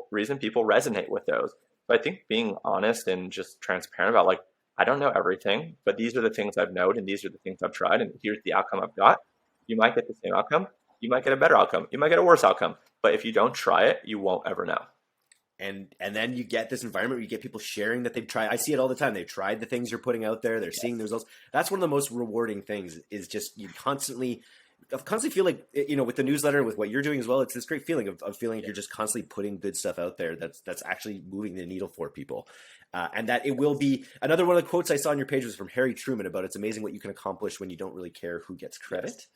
reason people resonate with those. So I think being honest and just transparent about like, I don't know everything, but these are the things I've known, and these are the things I've tried, and here's the outcome I've got. You might get the same outcome. You might get a better outcome. You might get a worse outcome. But if you don't try it, you won't ever know. And then you get this environment where you get people sharing that they've tried. I see it all the time. They've tried the things you're putting out there. They're seeing the results. That's one of the most rewarding things, is just you constantly feel like, with the newsletter, with what you're doing as well, it's this great feeling of feeling like you're just constantly putting good stuff out there that's actually moving the needle for people. And that it will be another one of the quotes I saw on your page was from Harry Truman about it's amazing what you can accomplish when you don't really care who gets credit. Yes.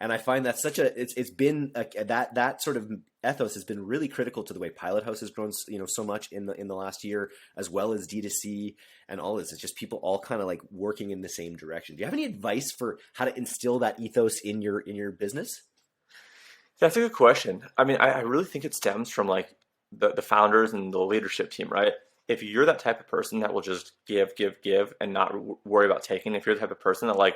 And I find that it's been that sort of ethos has been really critical to the way Pilot House has grown, so much in the last year, as well as D2C and all this. It's just people all kind of like working in the same direction. Do you have any advice for how to instill that ethos in your business? That's a good question. I mean, I really think it stems from like the founders and the leadership team, right? if you're that type of person that will just give, and not worry about taking, if you're the type of person that like,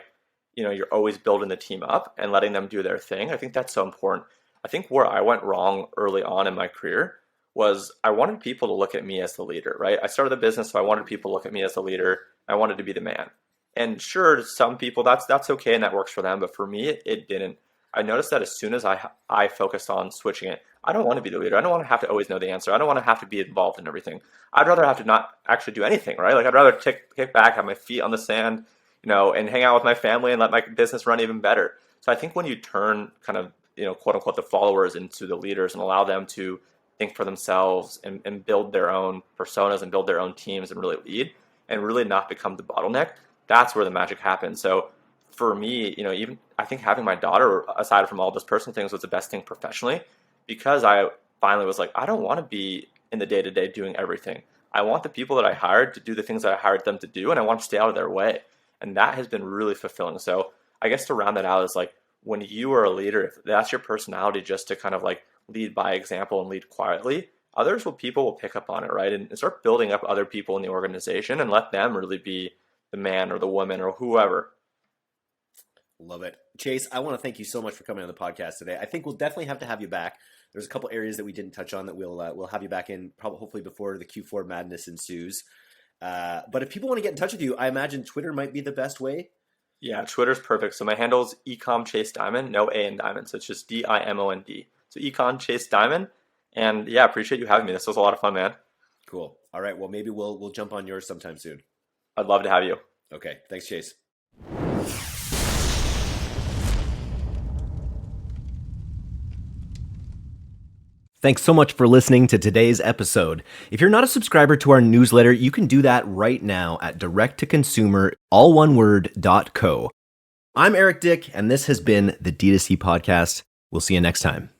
you're always building the team up and letting them do their thing, I think that's so important. I think where I went wrong early on in my career was I wanted people to look at me as the leader, right? I started the business, so I wanted people to look at me as the leader. I wanted to be the man. And sure, some people that's okay and that works for them, but for me, it didn't. I noticed that as soon as I focused on switching it, I don't want to be the leader. I don't want to have to always know the answer. I don't want to have to be involved in everything. I'd rather have to not actually do anything, right? Like I'd rather kick back, have my feet on the sand, and hang out with my family and let my business run even better. So I think when you turn kind of, quote unquote, the followers into the leaders and allow them to think for themselves and build their own personas and build their own teams and really lead and really not become the bottleneck, that's where the magic happens. So for me, even I think having my daughter, aside from all those personal things, was the best thing professionally, because I finally was like, I don't want to be in the day-to-day doing everything. I want the people that I hired to do the things that I hired them to do, and I want to stay out of their way. And that has been really fulfilling. So I guess to round that out is like, when you are a leader, if that's your personality, just to kind of like lead by example and lead quietly, people will pick up on it, right? And start building up other people in the organization and let them really be the man or the woman or whoever. Love it. Chase, I want to thank you so much for coming on the podcast today. I think we'll definitely have to have you back. There's a couple areas that we didn't touch on that we'll have you back in, probably hopefully before the Q4 madness ensues. But if people want to get in touch with you, I imagine Twitter might be the best way. Yeah, Twitter's perfect. So my handle is ecom Chase Dimond, no A in Diamond. So it's just Dimond. So ecom Chase Dimond. And yeah, appreciate you having me. This was a lot of fun, man. Cool. All right. Well, maybe we'll jump on yours sometime soon. I'd love to have you. Okay. Thanks, Chase. Thanks so much for listening to today's episode. If you're not a subscriber to our newsletter, you can do that right now at direct-to-consumer, all one word, .co. I'm Eric Dick, and this has been the D2C Podcast. We'll see you next time.